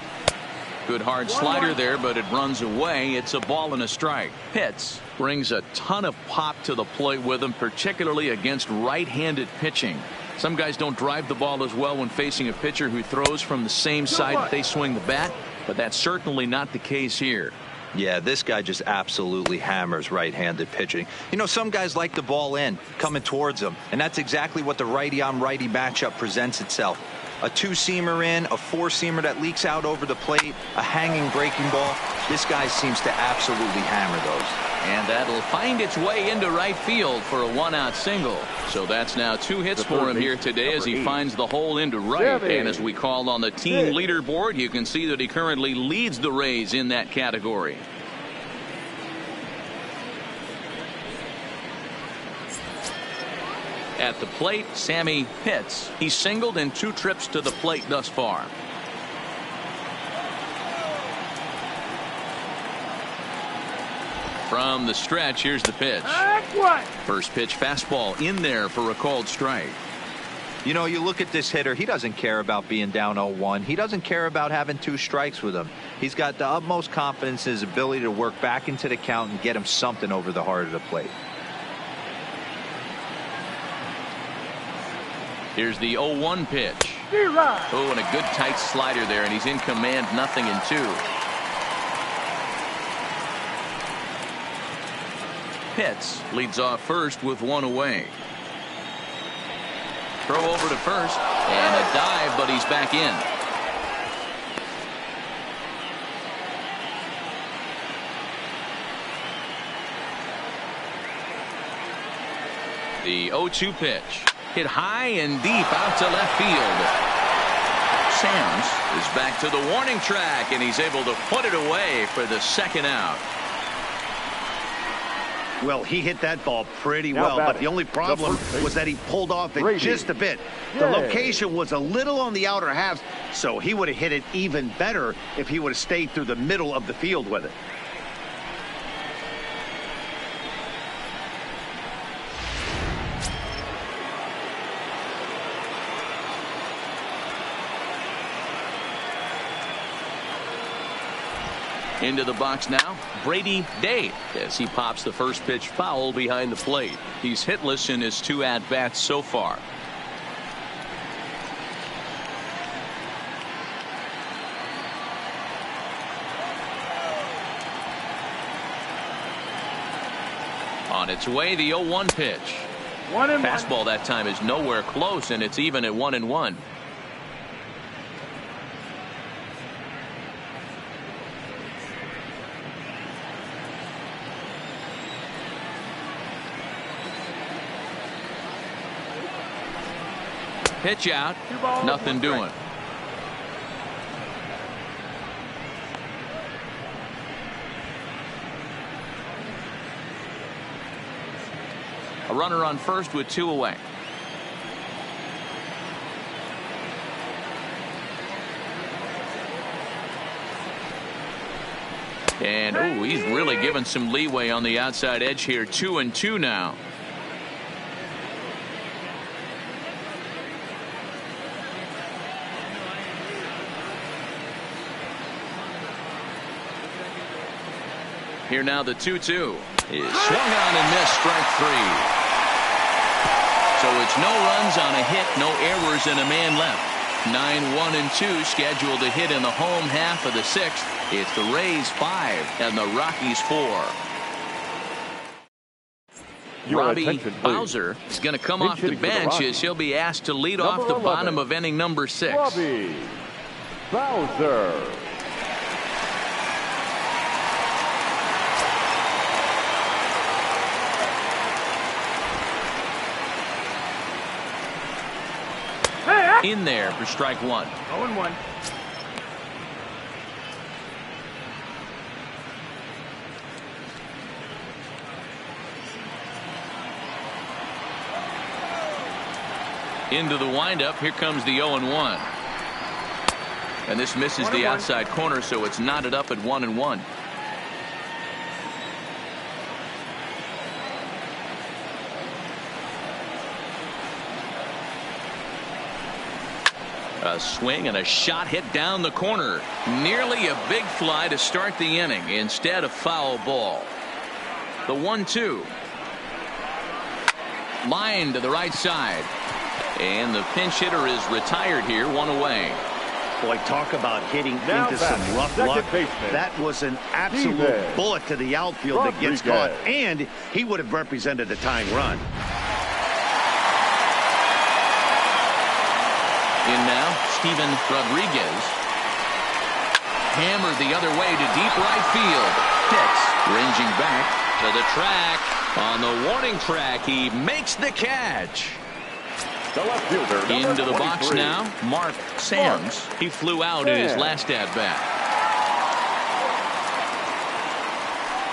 [SPEAKER 1] Good hard slider there, but it runs away. It's a ball and a strike. Pitts brings a ton of pop to the plate with him, particularly against right-handed pitching. Some guys don't drive the ball as well when facing a pitcher who throws from the same side that they swing the bat, but that's certainly not the case here.
[SPEAKER 4] Yeah, this guy just absolutely hammers right-handed pitching. You know, some guys like the ball in, coming towards them, and that's exactly what the righty-on-righty matchup presents itself. A 2-seamer in, a 4-seamer that leaks out over the plate, a hanging breaking ball. This guy seems to absolutely hammer those.
[SPEAKER 1] And that'll find its way into right field for a 1-out single. So that's now 2 hits for him here today as he finds the hole into right. And as we call on the team leaderboard, you can see that he currently leads the Rays in that category. At the plate, Sammy Pitts. He's singled in 2 trips to the plate thus far. From the stretch, here's the pitch. First pitch fastball in there for a called strike.
[SPEAKER 4] You know, you look at this hitter, he doesn't care about being down 0-1. He doesn't care about having 2 strikes with him. He's got the utmost confidence in his ability to work back into the count and get him something over the heart of the plate.
[SPEAKER 1] Here's the 0-1 pitch. Oh, and a good tight slider there, and he's in command, 0-2. Pitts leads off first with 1 away. Throw over to first, and a dive, but he's back in. The 0-2 pitch. Hit high and deep out to left field. Samms is back to the warning track, and he's able to put it away for the 2nd out.
[SPEAKER 2] Well, he hit that ball pretty well, but the only problem was that he pulled off it just a bit. The location was a little on the outer half, so he would have hit it even better if he would have stayed through the middle of the field with it.
[SPEAKER 1] Into the box now, Brady Day, as he pops the first pitch foul behind the plate. He's hitless in his 2 at-bats so far. On its way, the 0-1 pitch. Fastball that time is nowhere close, and it's even at 1-1. Pitch out, nothing doing. A runner on first with 2 away. And ooh, he's really given some leeway on the outside edge here. 2-2 now. Here now the 2-2 is swung on and missed, strike 3. So it's no runs on a hit, no errors, and a man left. 9-1-2 scheduled to hit in the home half of the 6th. It's the Rays 5 and the Rockies 4. Robbie Bowser is going to come off the bench as he'll be asked to lead off the bottom of inning number 6.
[SPEAKER 3] Robbie Bowser.
[SPEAKER 1] In there for strike 1.
[SPEAKER 6] 0-1.
[SPEAKER 1] Into the windup. Here comes the 0-1. And this misses the outside corner, so it's knotted up at 1-1. A swing and a shot hit down the corner. Nearly a big fly to start the inning. Instead, a foul ball. The 1-2. Line to the right side. And the pinch hitter is retired here, 1 away.
[SPEAKER 2] Boy, talk about hitting into some rough luck. That was an absolute bullet to the outfield that gets caught. And he would have represented a tying run.
[SPEAKER 1] In now, Steven Rodriguez. Hammered the other way to deep right field. Hits. Ranging back to the track. On the warning track, he makes the catch.
[SPEAKER 3] The left fielder,
[SPEAKER 1] into the box now, Mark Sands. He flew out in his last at-bat.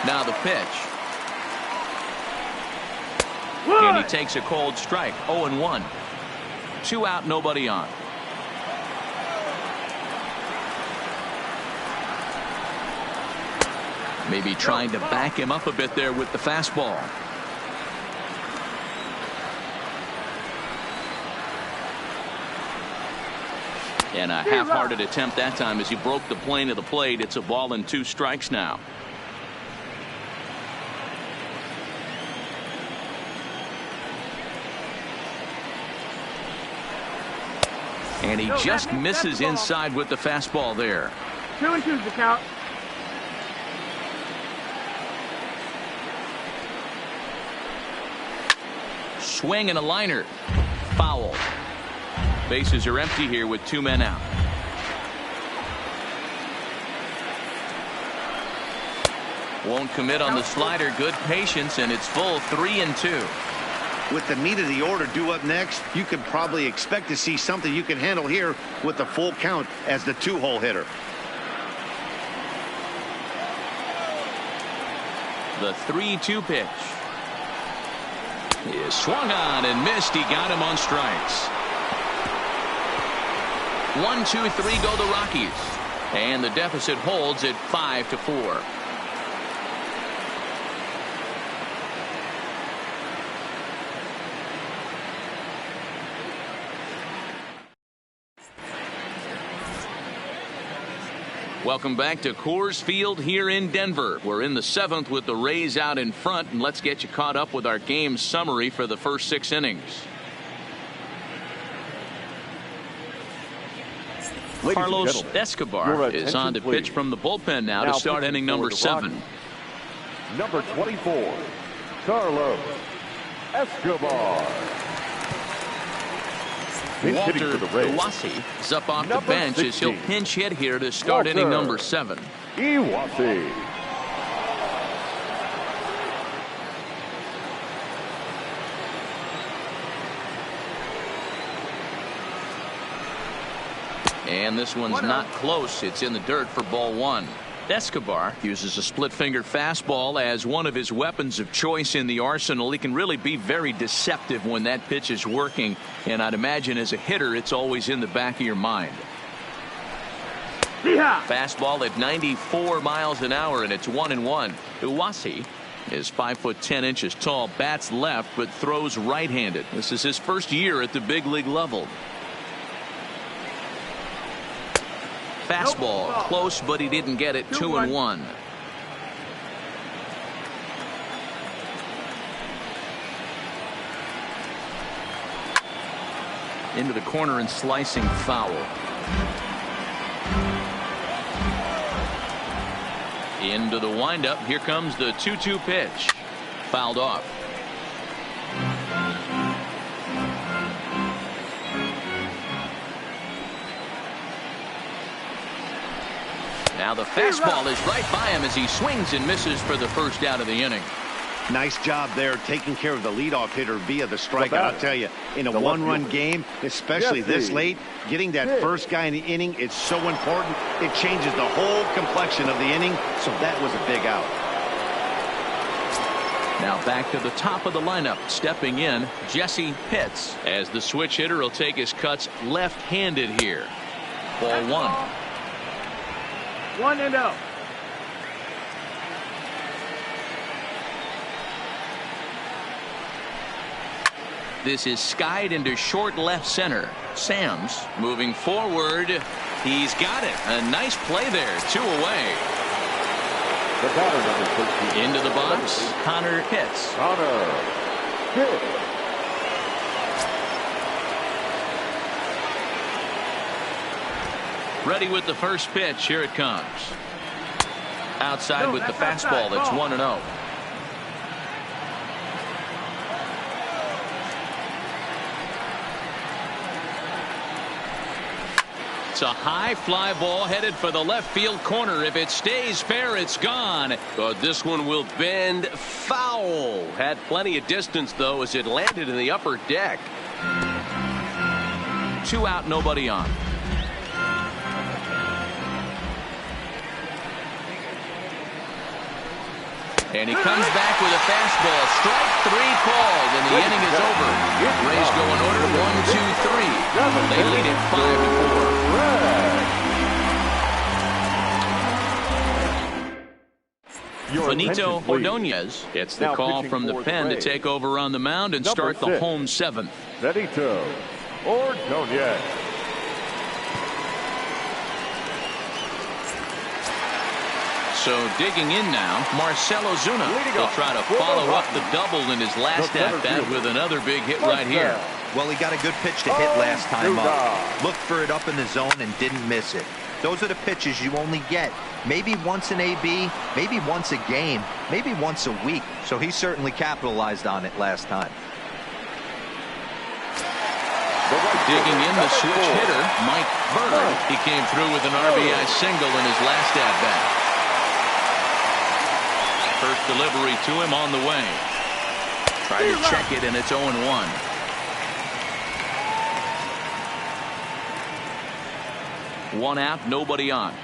[SPEAKER 1] Now the pitch. And he takes a cold strike. 0-1. 2 out, nobody on. Maybe trying to back him up a bit there with the fastball. And a half-hearted attempt that time as he broke the plane of the plate. It's a ball and 2 strikes now. And he just misses inside with the fastball there.
[SPEAKER 6] 2-2's the count.
[SPEAKER 1] Swing and a liner. Foul. Bases are empty here with 2 men out. Won't commit on the slider. Good patience, and it's full 3-2.
[SPEAKER 2] With the meat of the order due up next, you could probably expect to see something you can handle here with a full count as the 2-hole hitter.
[SPEAKER 1] The 3-2 pitch is swung on and missed. He got him on strikes. 1, 2, 3 go the Rockies, and the deficit holds at 5-4. Welcome back to Coors Field here in Denver. We're in the 7th with the Rays out in front, and let's get you caught up with our game summary for the first 6 innings. Carlos Escobar is on to pitch from the bullpen now to start inning number 7.
[SPEAKER 3] Number 24, Carlos Escobar.
[SPEAKER 1] Walter Iwasi is up off the bench as he'll pinch hit here to start inning number 7.
[SPEAKER 3] Iwasi.
[SPEAKER 1] And this one's not close. It's in the dirt for ball 1. Escobar uses a split-fingered fastball as one of his weapons of choice in the arsenal. He can really be very deceptive when that pitch is working, and I'd imagine as a hitter it's always in the back of your mind. Fastball at 94 miles an hour, and it's 1-1. Iwasi is 5'10" tall, bats left but throws right-handed. This is his first year at the big league level. Fastball close, but he didn't get it. 2-1. Into the corner and slicing foul. Into the windup. Here comes the 2-2 pitch. Fouled off. Now the fastball is right by him as he swings and misses for the first out of the inning.
[SPEAKER 2] Nice job there taking care of the leadoff hitter via the strikeout. I'll tell you, in a one-run game, especially this late, getting that first guy in the inning, it's so important. It changes the whole complexion of the inning, so that was a big out.
[SPEAKER 1] Now back to the top of the lineup. Stepping in, Jesse Pitts, as the switch hitter will take his cuts left-handed here. Ball 1.
[SPEAKER 6] 1-0.
[SPEAKER 1] This is skied into short left center. Sams moving forward. He's got it. A nice play there. 2 away.
[SPEAKER 3] The batter, number 13.
[SPEAKER 1] Into the box. Connor Pitts.
[SPEAKER 3] Connor Pitts.
[SPEAKER 1] Ready with the first pitch. Here it comes. Outside with the fastball. That's 1-0. It's a high fly ball headed for the left field corner. If it stays fair, it's gone.
[SPEAKER 7] But this one will bend foul. Had plenty of distance, though, as it landed in the upper deck.
[SPEAKER 1] 2 out, nobody on. And he comes back with a fastball. Strike 3 called, and the inning is over. Rays go in order 1-2-3. They lead it 5-4. Benito Ordonez gets the call from the pen to take over on the mound and start the home 7th.
[SPEAKER 3] Benito Ordonez.
[SPEAKER 1] So digging in now, Marcell Ozuna. He'll try to follow up the double in his last at-bat with another big hit right here.
[SPEAKER 4] Well, he got a good pitch to hit last time up. Looked for it up in the zone and didn't miss it. Those are the pitches you only get maybe once an AB, maybe once a game, maybe once a week. So he certainly capitalized on it last time.
[SPEAKER 1] Digging in, the switch hitter, Mike Bird. He came through with an RBI single in his last at-bat. First delivery to him on the way. Try to check it, and it's 0-1. One out, nobody on.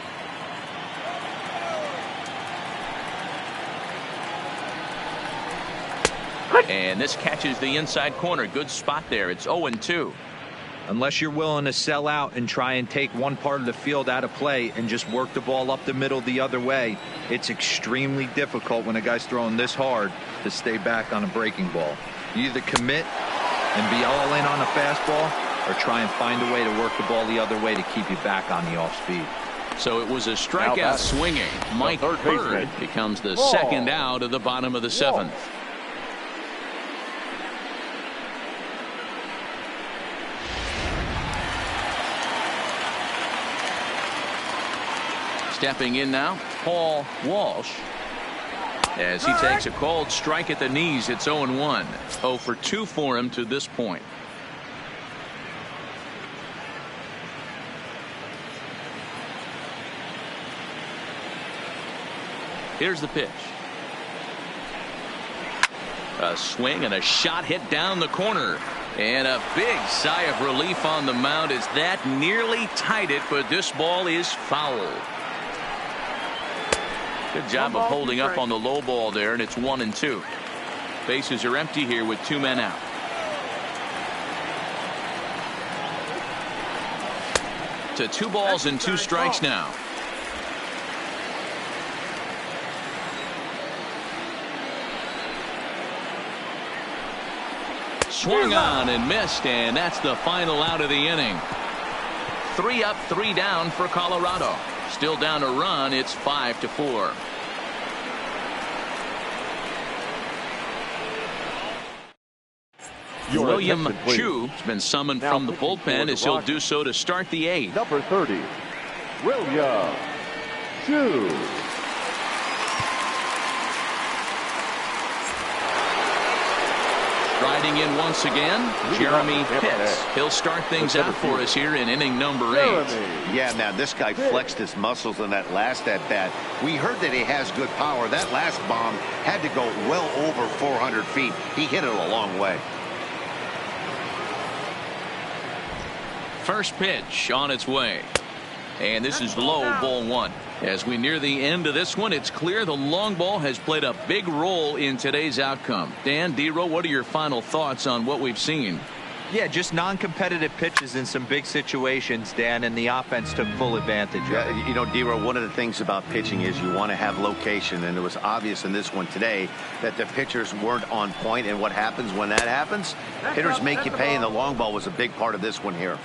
[SPEAKER 1] And this catches the inside corner. Good spot there. It's 0-2.
[SPEAKER 4] Unless you're willing to sell out and try and take one part of the field out of play and just work the ball up the middle the other way, it's extremely difficult when a guy's throwing this hard to stay back on a breaking ball. You either commit and be all in on a fastball or try and find a way to work the ball the other way to keep you back on the off speed.
[SPEAKER 1] So it was a strikeout swinging. Mike Bird becomes the second out of the bottom of the seventh. Stepping in now, Paul Walsh. As he takes a called strike at the knees, it's 0-1. 0 for 2 for him to this point. Here's the pitch. A swing and a shot hit down the corner. And a big sigh of relief on the mound as that nearly tied it, but this ball is foul. Good job of holding up on the low ball there, and it's 1-2. Bases are empty here with 2 men out. To 2 balls and 2 strikes now. Swung on and missed, and that's the final out of the inning. 3 up, 3 down for Colorado. Still down a run. It's 5-4. William Chu has been summoned from the bullpen as he'll do so to start the 8th.
[SPEAKER 3] Number 30, William Chu.
[SPEAKER 1] Striding in once again, Jeremy Pitts. He'll start things out for us here in inning number 8.
[SPEAKER 2] Yeah, now this guy flexed his muscles in that last at bat. We heard that he has good power. That last bomb had to go well over 400 feet. He hit it a long way.
[SPEAKER 1] First pitch on its way. And this is low, ball 1. As we near the end of this one, it's clear the long ball has played a big role in today's outcome. Dan, D-Row, what are your final thoughts on what we've seen?
[SPEAKER 4] Yeah, just non-competitive pitches in some big situations, Dan, and the offense took full advantage of it.
[SPEAKER 2] You know, D-Row, one of the things about pitching is you want to have location, and it was obvious in this one today that the pitchers weren't on point, and what happens when that happens? Hitters make you pay, and the long ball was a big part of this one here.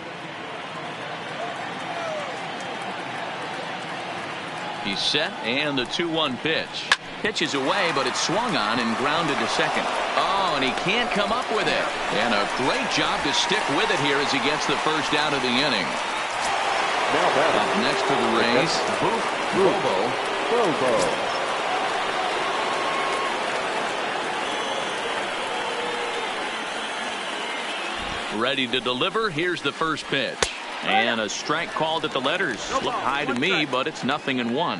[SPEAKER 1] He's set, and the 2-1 pitch. Pitch is away, but it's swung on and grounded to second. Oh, and he can't come up with it. And a great job to stick with it here as he gets the first out of the inning. Up next to the Rays, Bobo. Ready to deliver. Here's the first pitch. And a strike called at the letters. Looked high to me, but it's 0-1.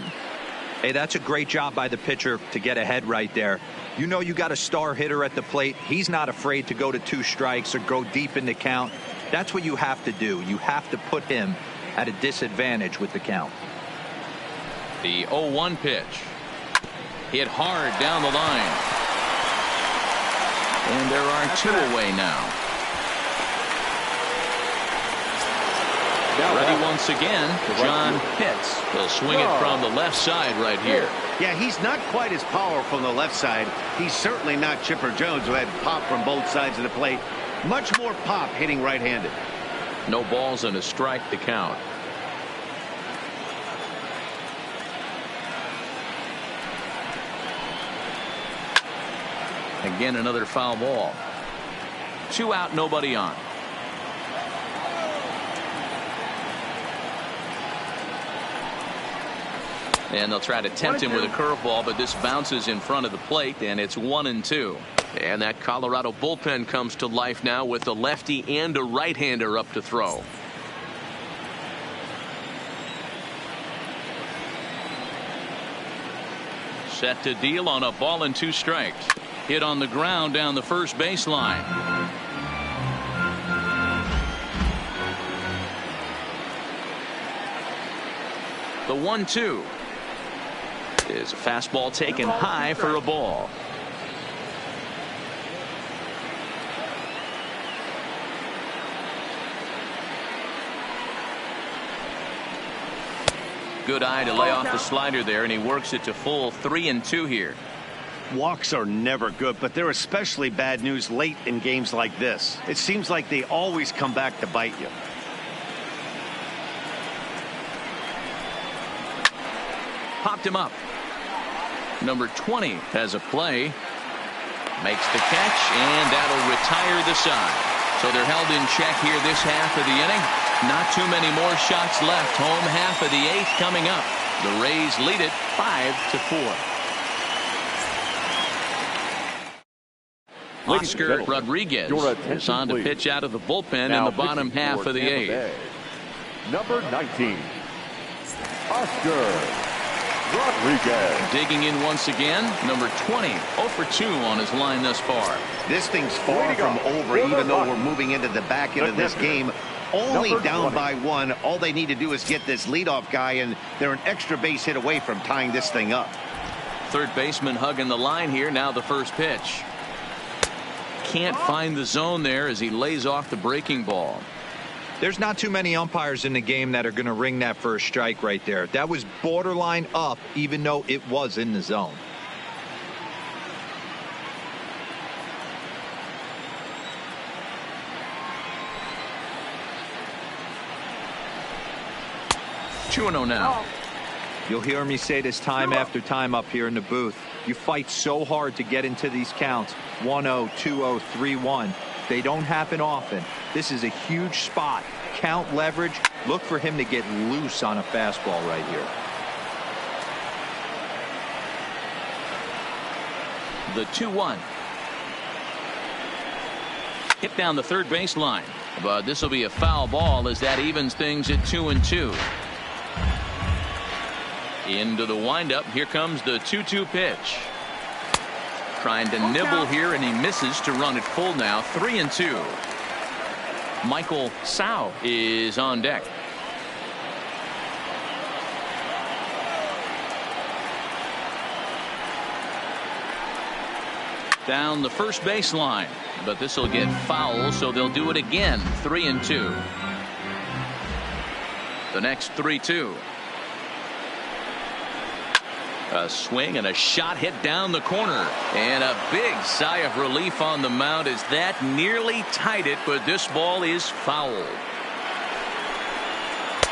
[SPEAKER 4] Hey, that's a great job by the pitcher to get ahead right there. You know you got a star hitter at the plate. He's not afraid to go to 2 strikes or go deep in the count. That's what you have to do. You have to put him at a disadvantage with the count.
[SPEAKER 1] The 0-1 pitch. Hit hard down the line. And there are 2 away now. Ready once again, John Pitts. He'll swing it from the left side right here.
[SPEAKER 2] Yeah, he's not quite as powerful on the left side. He's certainly not Chipper Jones, who had pop from both sides of the plate. Much more pop hitting right-handed.
[SPEAKER 1] No balls and a strike to count. Again, another foul ball. 2 out, nobody on. And they'll try to tempt him with a curveball, but this bounces in front of the plate, and it's 1-2. And that Colorado bullpen comes to life now with a lefty and a right-hander up to throw. Set to deal on a ball and 2 strikes. Hit on the ground down the first baseline. The 1-2. Is a fastball taken high for a ball. Good eye to lay off the slider there, and he works it to full 3-2 here.
[SPEAKER 2] Walks are never good, but they're especially bad news late in games like this. It seems like they always come back to bite you.
[SPEAKER 1] Popped him up. Number 20 has a play. Makes the catch, and that'll retire the side. So they're held in check here this half of the inning. Not too many more shots left. Home half of the 8th coming up. The Rays lead it 5-4. Oscar Rodriguez is on to pitch out of the bullpen in the bottom half of the 8th.
[SPEAKER 3] Number 19, Oscar Rodriguez.
[SPEAKER 1] Digging in once again, number 20, 0 for 2 on his line thus far.
[SPEAKER 2] This thing's far from over, even though we're moving into the back end of this game. Only down by 1. All they need to do is get this leadoff guy, and they're an extra base hit away from tying this thing up.
[SPEAKER 1] Third baseman hugging the line here. Now the first pitch. Can't find the zone there as he lays off the breaking ball.
[SPEAKER 4] There's not too many umpires in the game that are going to ring that first strike right there. That was borderline up, even though it was in the zone.
[SPEAKER 1] Two 2-0 now.
[SPEAKER 4] You'll hear me say this time after time up here in the booth. You fight so hard to get into these counts. 1-0, 2-0, 3-1. They don't happen often. This is a huge spot. Count leverage. Look for him to get loose on a fastball right here.
[SPEAKER 1] The 2-1. Hit down the third baseline. But this will be a foul ball as that evens things at 2-2. Into the windup. Here comes the 2-2 pitch. Trying to nibble here, and he misses to run it full now. 3-2. Michael Sau is on deck. Down the first baseline, but this will get foul, so they'll do it again. 3-2. The next 3-2. A swing and a shot hit down the corner, and a big sigh of relief on the mound as that nearly tied it, but this ball is fouled.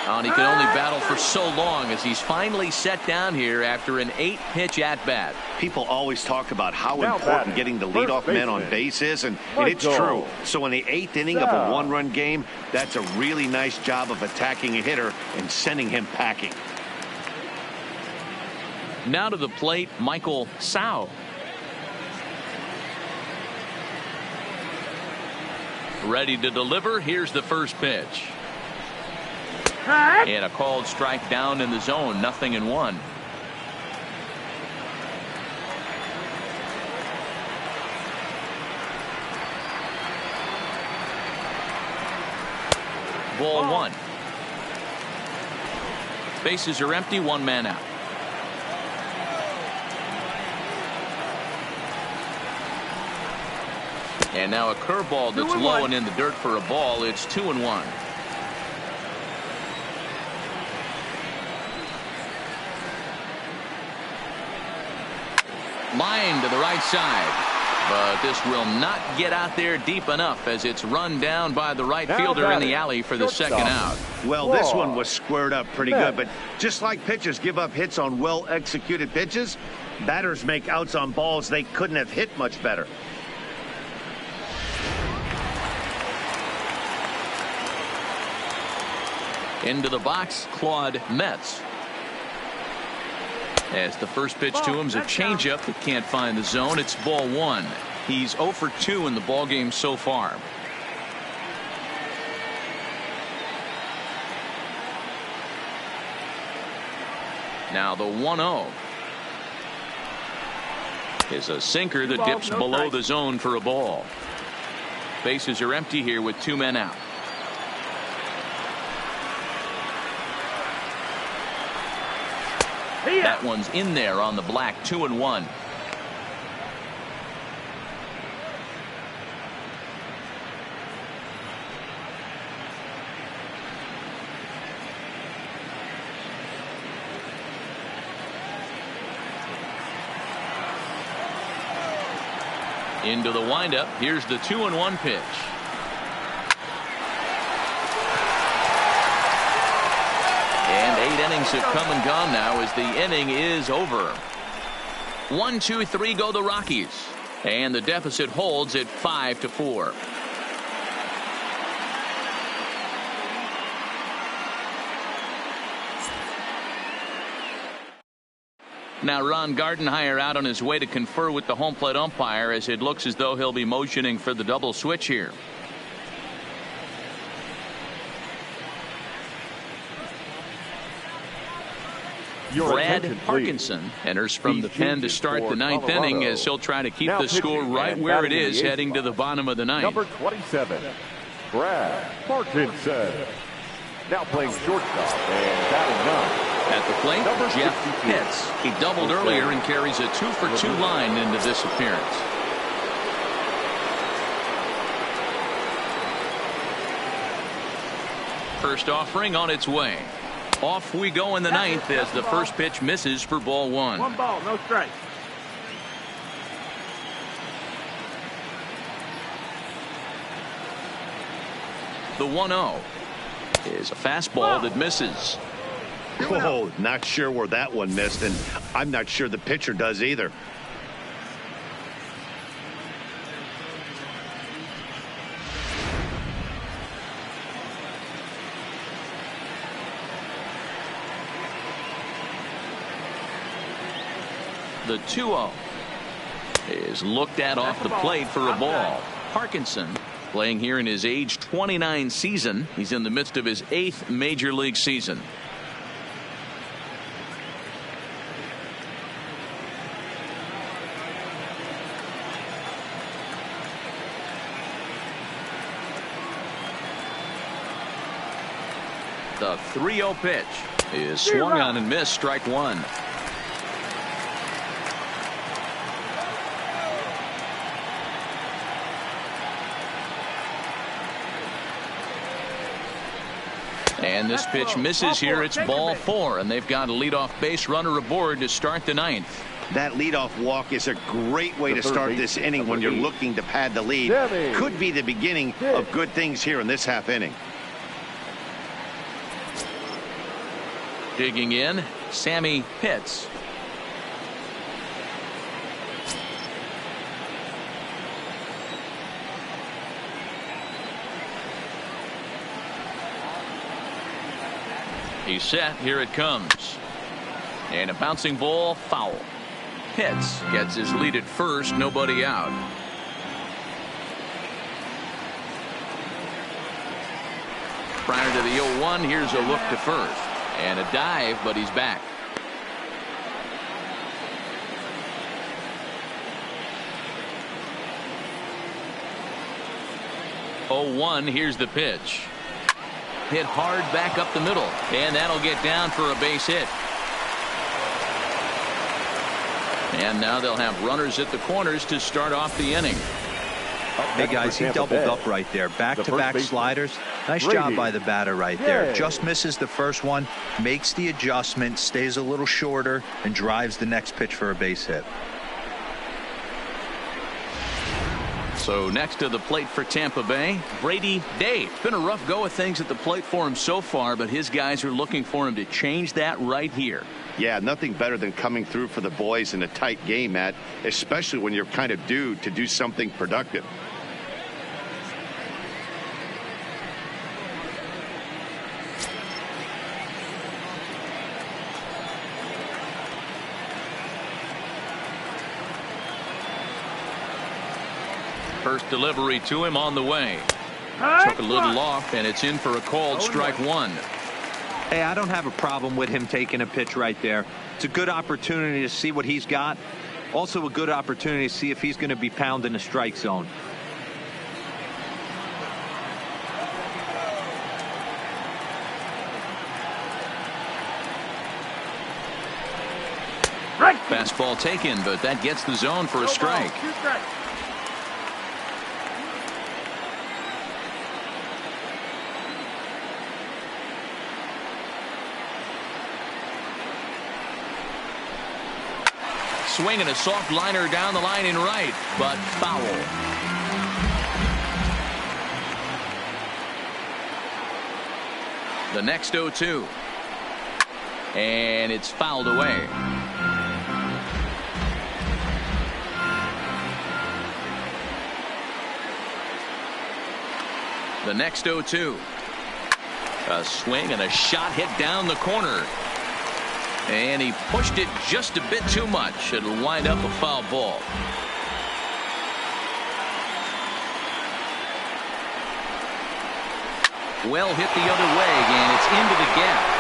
[SPEAKER 1] And he can only battle for so long as he's finally set down here after an 8-pitch at bat.
[SPEAKER 2] People always talk about how important getting the leadoff man on base is, and it's true. So in the 8th inning of a 1-run game, that's a really nice job of attacking a hitter and sending him packing.
[SPEAKER 1] Now to the plate, Michael Sau. Ready to deliver. Here's the first pitch. And a called strike down in the zone. 0-1. Ball 1. Bases are empty. 1 man out. And now a curveball that's low and in the dirt for a ball. It's 2-1. Line to the right side. But this will not get out there deep enough as it's run down by the right fielder in the alley for the second out.
[SPEAKER 2] Well, this one was squared up pretty good, but just like pitchers give up hits on well-executed pitches, batters make outs on balls they couldn't have hit much better.
[SPEAKER 1] Into the box, Claude Metz. As the first pitch to him is a changeup that can't find the zone. It's ball 1. He's 0 for 2 in the ballgame so far. Now the 1-0 is a sinker that dips below the zone for a ball. Bases are empty here with 2 men out. That one's in there on the black. 2-1. Into the windup. Here's the 2-1 pitch. And 8 innings innings have come and gone now as the inning is over. 1, 2, 3 go the Rockies. And the deficit holds at 5-4. Now Ron Gardenhire out on his way to confer with the home plate umpire as it looks as though he'll be motioning for the double switch here. Brad Parkinson enters from the pen to start the ninth inning as he'll try to keep the score right where it is heading to the bottom of the ninth.
[SPEAKER 3] Number 27, Brad Parkinson. Now playing shortstop and batting ninth.
[SPEAKER 1] At the plate, Jeff Pitts. He doubled earlier and carries a 2-for-2 line into this appearance. First offering on its way. Off we go in the ninth as the first pitch misses for ball one.
[SPEAKER 6] 1 ball, no strike.
[SPEAKER 1] The 1-0 is a fastball that misses.
[SPEAKER 2] Oh, not sure where that one missed, and I'm not sure the pitcher does either.
[SPEAKER 1] The 2-0 is looked at off the plate for a ball. Parkinson playing here in his age 29 season. He's in the midst of his 8th major league season. The 3-0 pitch is swung on and missed, strike one. And this pitch misses here. It's ball 4, and they've got a leadoff base runner aboard to start the ninth.
[SPEAKER 2] That leadoff walk is a great way to start this inning when you're looking to pad the lead. Could be the beginning of good things here in this half inning.
[SPEAKER 1] Digging in, Sammy Pitts. He's set. Here it comes. And a bouncing ball, foul. Pitts gets his lead at first, nobody out. Prior to the 0-1, here's a look to first. And a dive, but he's back. Here's the pitch. Hit hard back up the middle, and that'll get down for a base hit. And now they'll have runners at the corners to start off the inning.
[SPEAKER 4] Hey guys, he doubled up right there. Back-to-back sliders. Nice job by the batter right there. Just misses the first one, makes the adjustment, stays a little shorter, and drives the next pitch for a base hit.
[SPEAKER 1] So next to the plate for Tampa Bay, Brady Day. It's been a rough go of things at the plate for him so far, but his guys are looking for him to change that right here.
[SPEAKER 2] Yeah, nothing better than coming through for the boys in a tight game, Matt, especially when you're kind of due to do something productive.
[SPEAKER 1] First delivery to him on the way. Took a little off, and it's in for a called strike one.
[SPEAKER 4] Hey, I don't have a problem with him taking a pitch right there. It's a good opportunity to see what he's got. Also a good opportunity to see if he's going to be pounding the strike zone.
[SPEAKER 1] Fastball taken, but that gets the zone for a strike. Swinging a soft liner down the line in right, but foul. The next 0-2. And it's fouled away. The next 0-2. A swing and a shot hit down the corner. And he pushed it just a bit too much. It'll wind up a foul ball. Well hit the other way, and it's into the gap.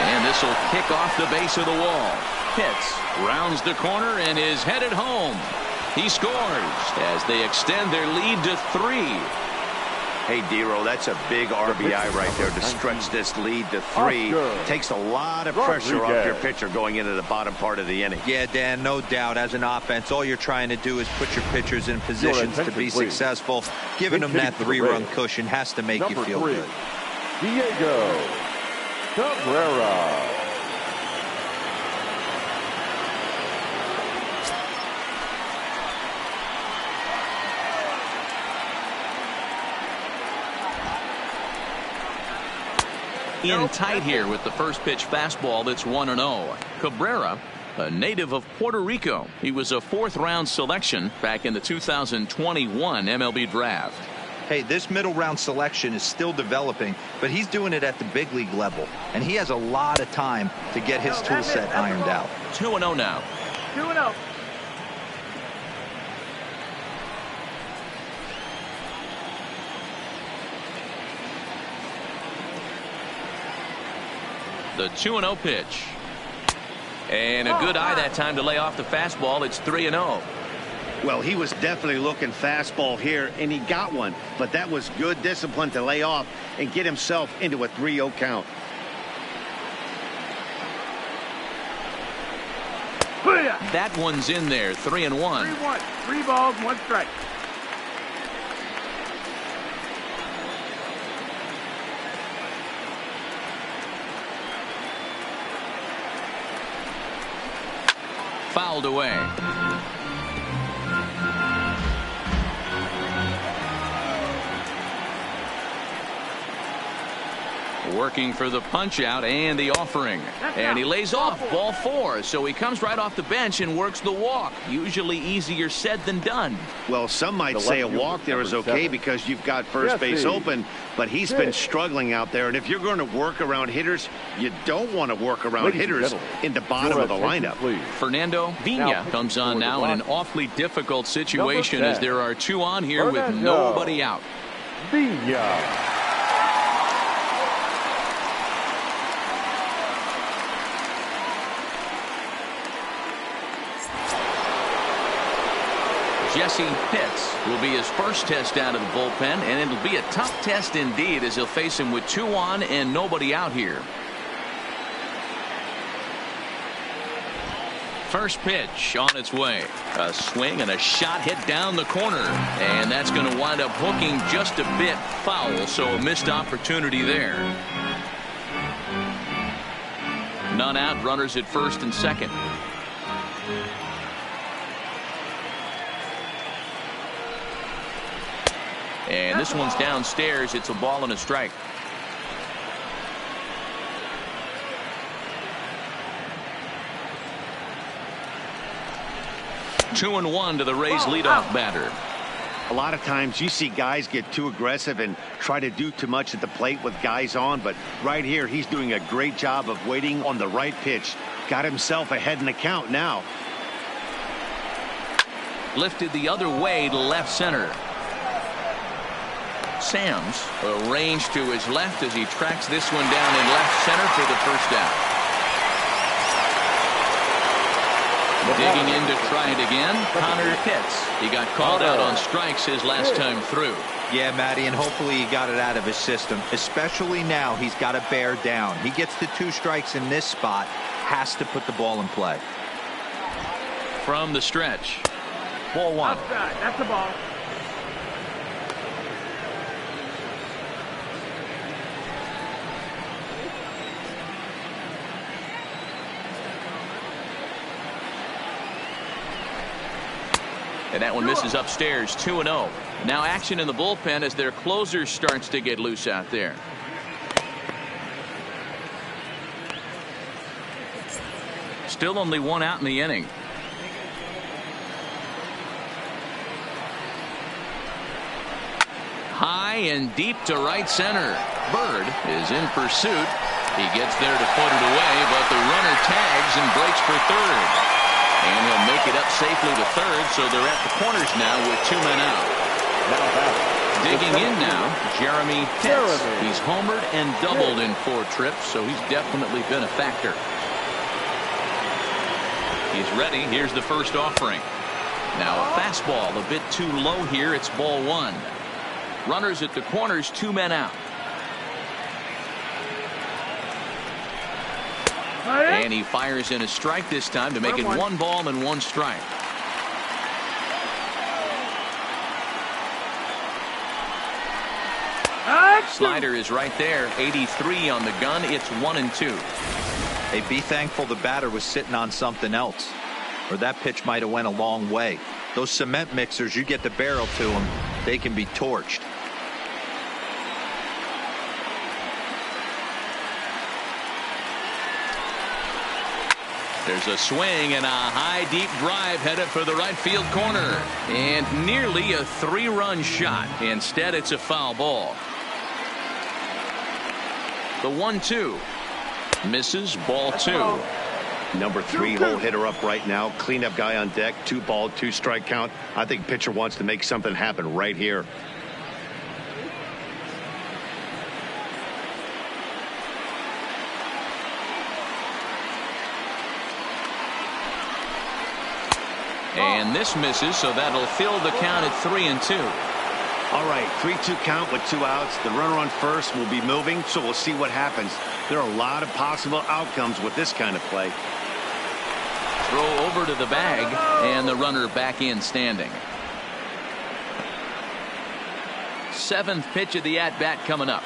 [SPEAKER 1] And this will kick off the base of the wall. Hits, rounds the corner, and is headed home. He scores as they extend their lead to 3.
[SPEAKER 2] Hey, Dero, that's a big RBI right there to stretch this lead to 3. Takes a lot of pressure off your pitcher going into the bottom part of the inning.
[SPEAKER 4] Yeah, Dan, no doubt. As an offense, all you're trying to do is put your pitchers in positions to be successful. Giving them that 3-run cushion has to make you feel good.
[SPEAKER 3] Diego Cabrera.
[SPEAKER 1] In tight here with the first pitch fastball that's 1-0. Cabrera, a native of Puerto Rico. He was a 4th-round selection back in the 2021 MLB draft.
[SPEAKER 4] Hey, this middle round selection is still developing, but he's doing it at the big league level, and he has a lot of time to get his tool set ironed out.
[SPEAKER 1] 2-0 now.
[SPEAKER 6] 2-0.
[SPEAKER 1] The 2-0 pitch. And a good eye that time to lay off the fastball. It's 3-0.
[SPEAKER 2] Well, he was definitely looking fastball here, and he got one. But that was good discipline to lay off and get himself into a 3-0 count.
[SPEAKER 1] That one's in there. 3-1.
[SPEAKER 6] 3-1. 3 balls, 1 strike.
[SPEAKER 1] Fouled away. Working for the punch out and the offering. And he lays off ball 4. So he comes right off the bench and works the walk. Usually easier said than done.
[SPEAKER 2] Well, some might say a walk there is okay because you've got first base open, but he's been struggling out there. And if you're going to work around hitters, you don't want to work around hitters in the bottom of the lineup.
[SPEAKER 1] Fernando Vina comes on now in an awfully difficult situation as there are 2 on here with nobody out.
[SPEAKER 3] Vina.
[SPEAKER 1] Jesse Pitts will be his first test out of the bullpen, and it'll be a tough test indeed as he'll face him with 2 on and nobody out here. First pitch on its way. A swing and a shot hit down the corner, and that's going to wind up hooking just a bit foul, so a missed opportunity there. None out, runners at first and second. And this one's downstairs. It's a ball and a strike. Two and one to the Rays leadoff batter.
[SPEAKER 2] A lot of times you see guys get too aggressive and try to do too much at the plate with guys on, but right here he's doing a great job of waiting on the right pitch. Got himself ahead in the count now.
[SPEAKER 1] Lifted the other way to left center. Sam's arranged to his left as he tracks this one down in left center for the first out. Digging in to try it again, Connor Pitts. He got called out on strikes his last time through.
[SPEAKER 4] Yeah, Matty, and hopefully he got it out of his system. Especially now, he's got to bear down. He gets the 2 strikes in this spot, has to put the ball in play.
[SPEAKER 1] From the stretch. Ball 1.
[SPEAKER 6] Outside. That's the ball.
[SPEAKER 1] And that one misses upstairs. 2-0. Now action in the bullpen as their closer starts to get loose out there. still only one out in the inning. High and deep to right center. Bird is in pursuit. He gets there to put it away, but the runner tags and breaks for third. And he'll make it up safely to third, so they're at the corners now with 2 men out. Digging in now, Jeremy Pitts. He's homered and doubled in 4 trips, so he's definitely been a factor. He's ready. Here's the first offering. Now a fastball a bit too low here. It's ball 1. Runners at the corners, 2 men out. And he fires in a strike this time to make it 1 ball and 1 strike. Slider is right there. 83 on the gun. It's 1-2.
[SPEAKER 4] Hey, be thankful the batter was sitting on something else, or that pitch might have went a long way. Those cement mixers, you get the barrel to them, they can be torched.
[SPEAKER 1] There's a swing and a high deep drive headed for the right field corner, and nearly a 3-run shot. Instead, it's a foul ball. The 1-2 misses, ball 2.
[SPEAKER 2] Number 3 hole hitter up right now. Cleanup guy on deck. 2 ball, 2 strike count. I think pitcher wants to make something happen right here.
[SPEAKER 1] And this misses, so that'll fill the count at 3-2.
[SPEAKER 2] All right, 3-2 count with 2 outs. The runner on first will be moving, so we'll see what happens. There are a lot of possible outcomes with this kind of play.
[SPEAKER 1] Throw over to the bag, and the runner back in standing. 7th pitch of the at-bat coming up.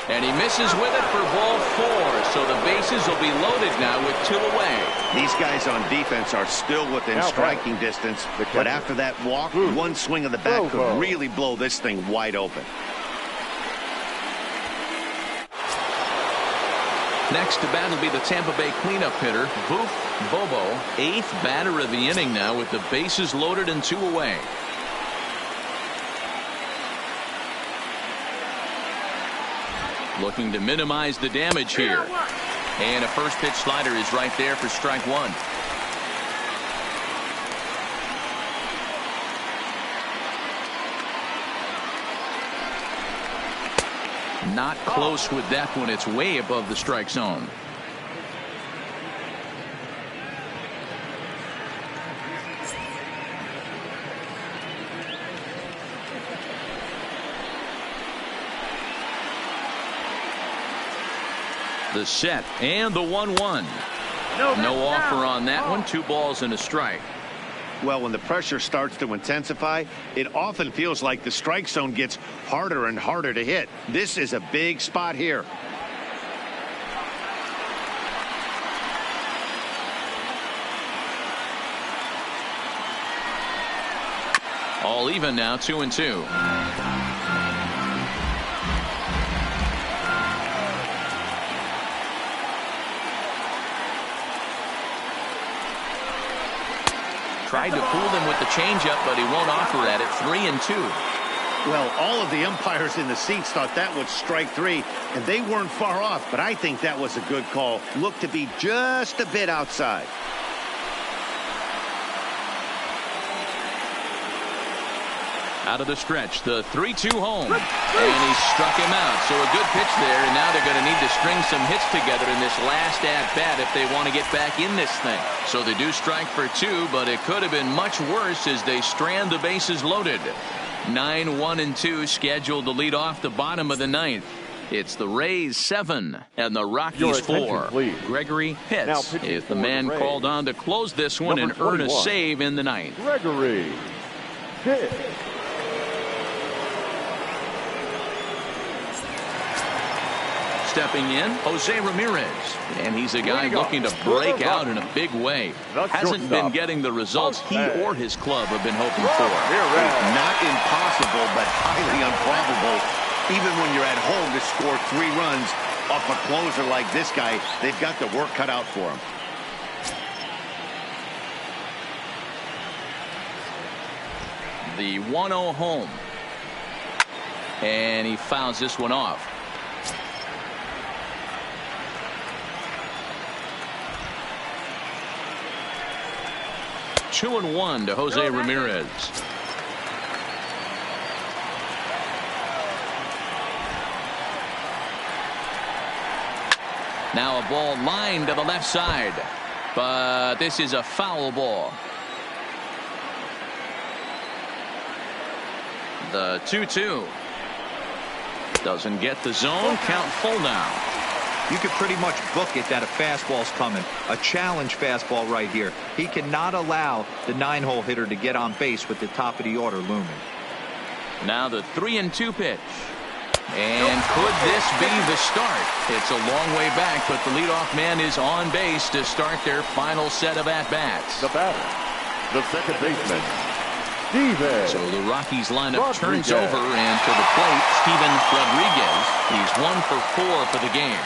[SPEAKER 1] And he misses with it for ball 4. So the bases will be loaded now with 2 away.
[SPEAKER 2] These guys on defense are still within striking distance. But after that walk, 1 swing of the bat could really blow this thing wide open.
[SPEAKER 1] Next to bat will be the Tampa Bay cleanup hitter, Boof Bobo. 8th batter of the inning now with the bases loaded and 2 away. Looking to minimize the damage here. And a first pitch slider is right there for strike 1. Not close with that one. It's way above the strike zone. The set and the 1-1. No offer on that one. 2 balls and a strike.
[SPEAKER 2] Well, when the pressure starts to intensify, it often feels like the strike zone gets harder and harder to hit. This is a big spot here.
[SPEAKER 1] All even now, 2-2. Tried to fool him with the changeup, but he won't offer at it. 3-2.
[SPEAKER 2] Well, all of the umpires in the seats thought that was strike 3, and they weren't far off, but I think that was a good call. Looked to be just a bit outside.
[SPEAKER 1] Out of the stretch, the 3-2 home. And he struck him out. So a good pitch there, and now they're going to need to string some hits together in this last at-bat if they want to get back in this thing. So they do strike for 2, but it could have been much worse as they strand the bases loaded. 9-1-2 scheduled to lead off the bottom of the 9th. It's the Rays 7 and the Rockies 4. Gregory Pitts is the man called on to close this one and earn a save in the 9th.
[SPEAKER 3] Gregory Pitts.
[SPEAKER 1] Stepping in, Jose Ramirez. And he's a guy looking to break out in a big way. Hasn't been getting the results he or his club have been hoping for.
[SPEAKER 2] Not impossible, but highly improbable. Even when you're at home to score 3 runs off a closer like this guy, they've got the work cut out for him.
[SPEAKER 1] The 1-0 home. And he fouls this one off. Two and 1 to Jose Ramirez. Now a ball lined to the left side, but this is a foul ball. The 2-2 doesn't get the zone. Count full now.
[SPEAKER 4] You could pretty much book it that a fastball's coming. A challenge fastball right here. He cannot allow the 9-hole hitter to get on base with the top of the order looming.
[SPEAKER 1] Now the 3-2 pitch. And could this be the start? It's a long way back, but the leadoff man is on base to start their final set of at-bats.
[SPEAKER 3] The batter, the second baseman, Steven.
[SPEAKER 1] So the Rockies lineup turns over, and to the plate, Steven Rodriguez. He's 1 for 4 for the game.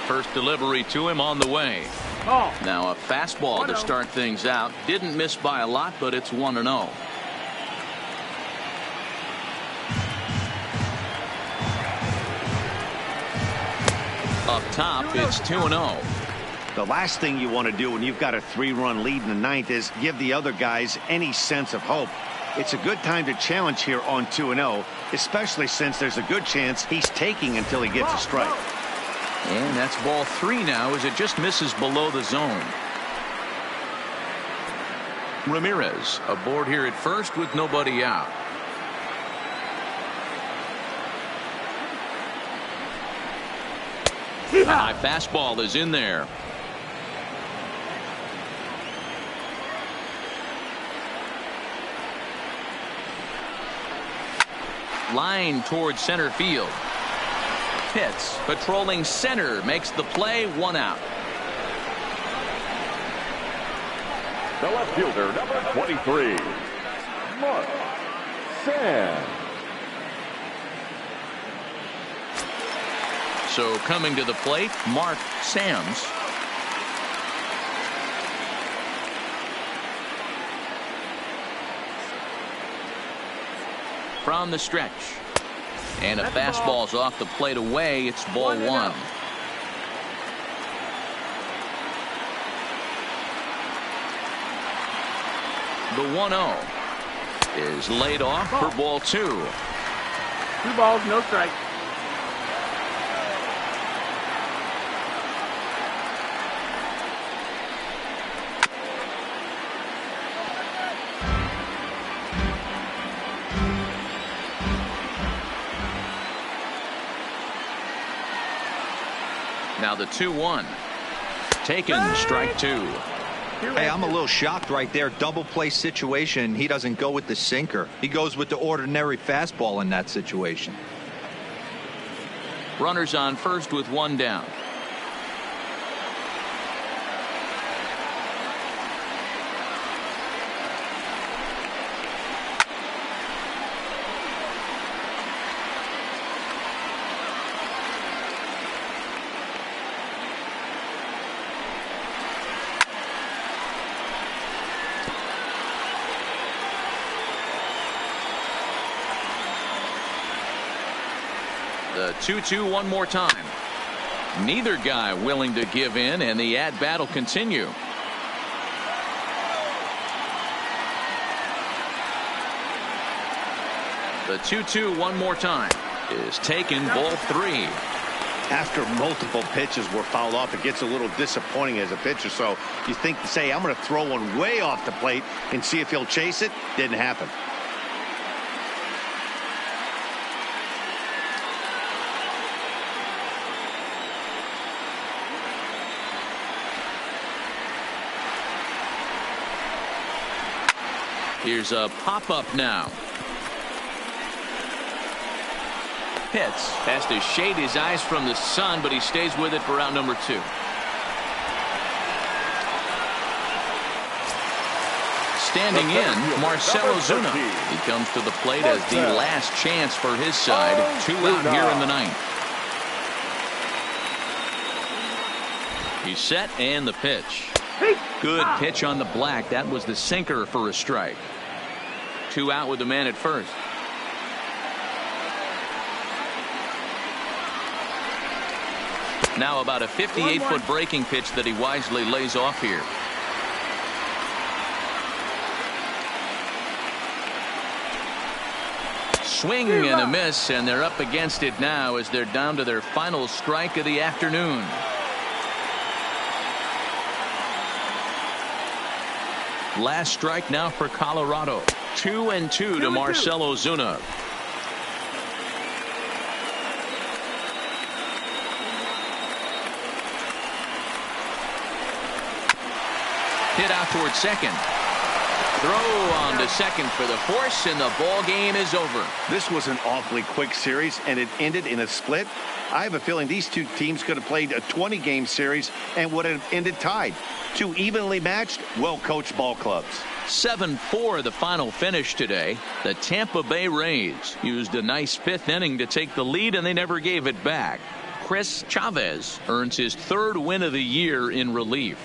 [SPEAKER 1] First delivery to him on the way.
[SPEAKER 6] Ball.
[SPEAKER 1] Now a fastball to start things out. Didn't miss by a lot, but it's 1-0. Up top, it's 2-0.
[SPEAKER 2] The last thing you want to do when you've got a 3-run lead in the 9th is give the other guys any sense of hope. It's a good time to challenge here on 2-0, especially since there's a good chance he's taking until he gets a strike.
[SPEAKER 1] And that's ball 3 now as it just misses below the zone. Ramirez aboard here at first with nobody out. High fastball is in there. Line towards center field. Pitts patrolling center makes the play. 1 out.
[SPEAKER 3] The left fielder, number 23, Mark Sam.
[SPEAKER 1] So coming to the plate, Mark Sams. From the stretch. And a fastball's off the plate away. It's ball 1. The 1-0 is laid off for ball 2.
[SPEAKER 6] 2 balls, no strike.
[SPEAKER 1] Now the 2-1. Taken, strike 2.
[SPEAKER 4] Hey, I'm a little shocked right there. Double play situation. He doesn't go with the sinker. He goes with the ordinary fastball in that situation.
[SPEAKER 1] Runners on first with 1 down. The 2-2 one more time. Neither guy willing to give in, and the at-bat will continue. The 2-2 one more time is taken, ball 3.
[SPEAKER 2] After multiple pitches were fouled off, it gets a little disappointing as a pitcher. So you think to say, I'm going to throw one way off the plate and see if he'll chase it. Didn't happen.
[SPEAKER 1] Here's a pop-up now. Pitts has to shade his eyes from the sun, but he stays with it for out number 2. Standing in, Marcell Ozuna. He comes to the plate as the last chance for his side. 2 out here in the 9th. He's set, and the pitch. Good pitch on the black. That was the sinker for a strike. 2 out with the man at first. Now about a 58-foot breaking pitch that he wisely lays off here. Swing and a miss, and they're up against it now as they're down to their final strike of the afternoon. Last strike now for Colorado. 2-2 to Marcell Ozuna. Hit out towards second. Throw on to second for the force, and the ball game is over.
[SPEAKER 2] This was an awfully quick series, and it ended in a split. I have a feeling these two teams could have played a 20-game series and would have ended tied. 2 evenly matched, well-coached ball clubs.
[SPEAKER 1] 7-4 the final finish today. The Tampa Bay Rays used a nice 5th inning to take the lead, and they never gave it back. Chris Chavez earns his 3rd win of the year in relief.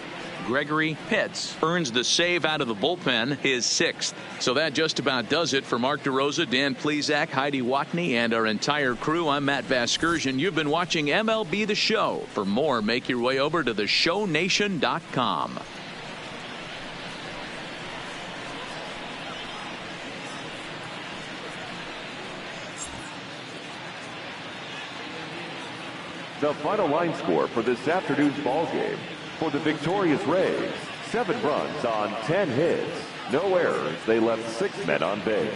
[SPEAKER 1] Gregory Pitts earns the save out of the bullpen, his 6th. So that just about does it for Mark DeRosa, Dan Plesac, Heidi Watney, and our entire crew. I'm Matt Vasgersian. You've been watching MLB The Show. For more, make your way over to theshownation.com.
[SPEAKER 3] The final line score for this afternoon's ball game. For the victorious Rays, 7 runs on 10 hits. No errors. They left 6 men on base.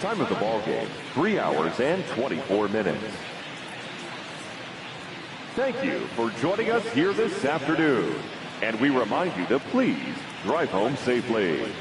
[SPEAKER 3] Time of the ball game, 3 hours and 24 minutes. Thank you for joining us here this afternoon. And we remind you to please drive home safely.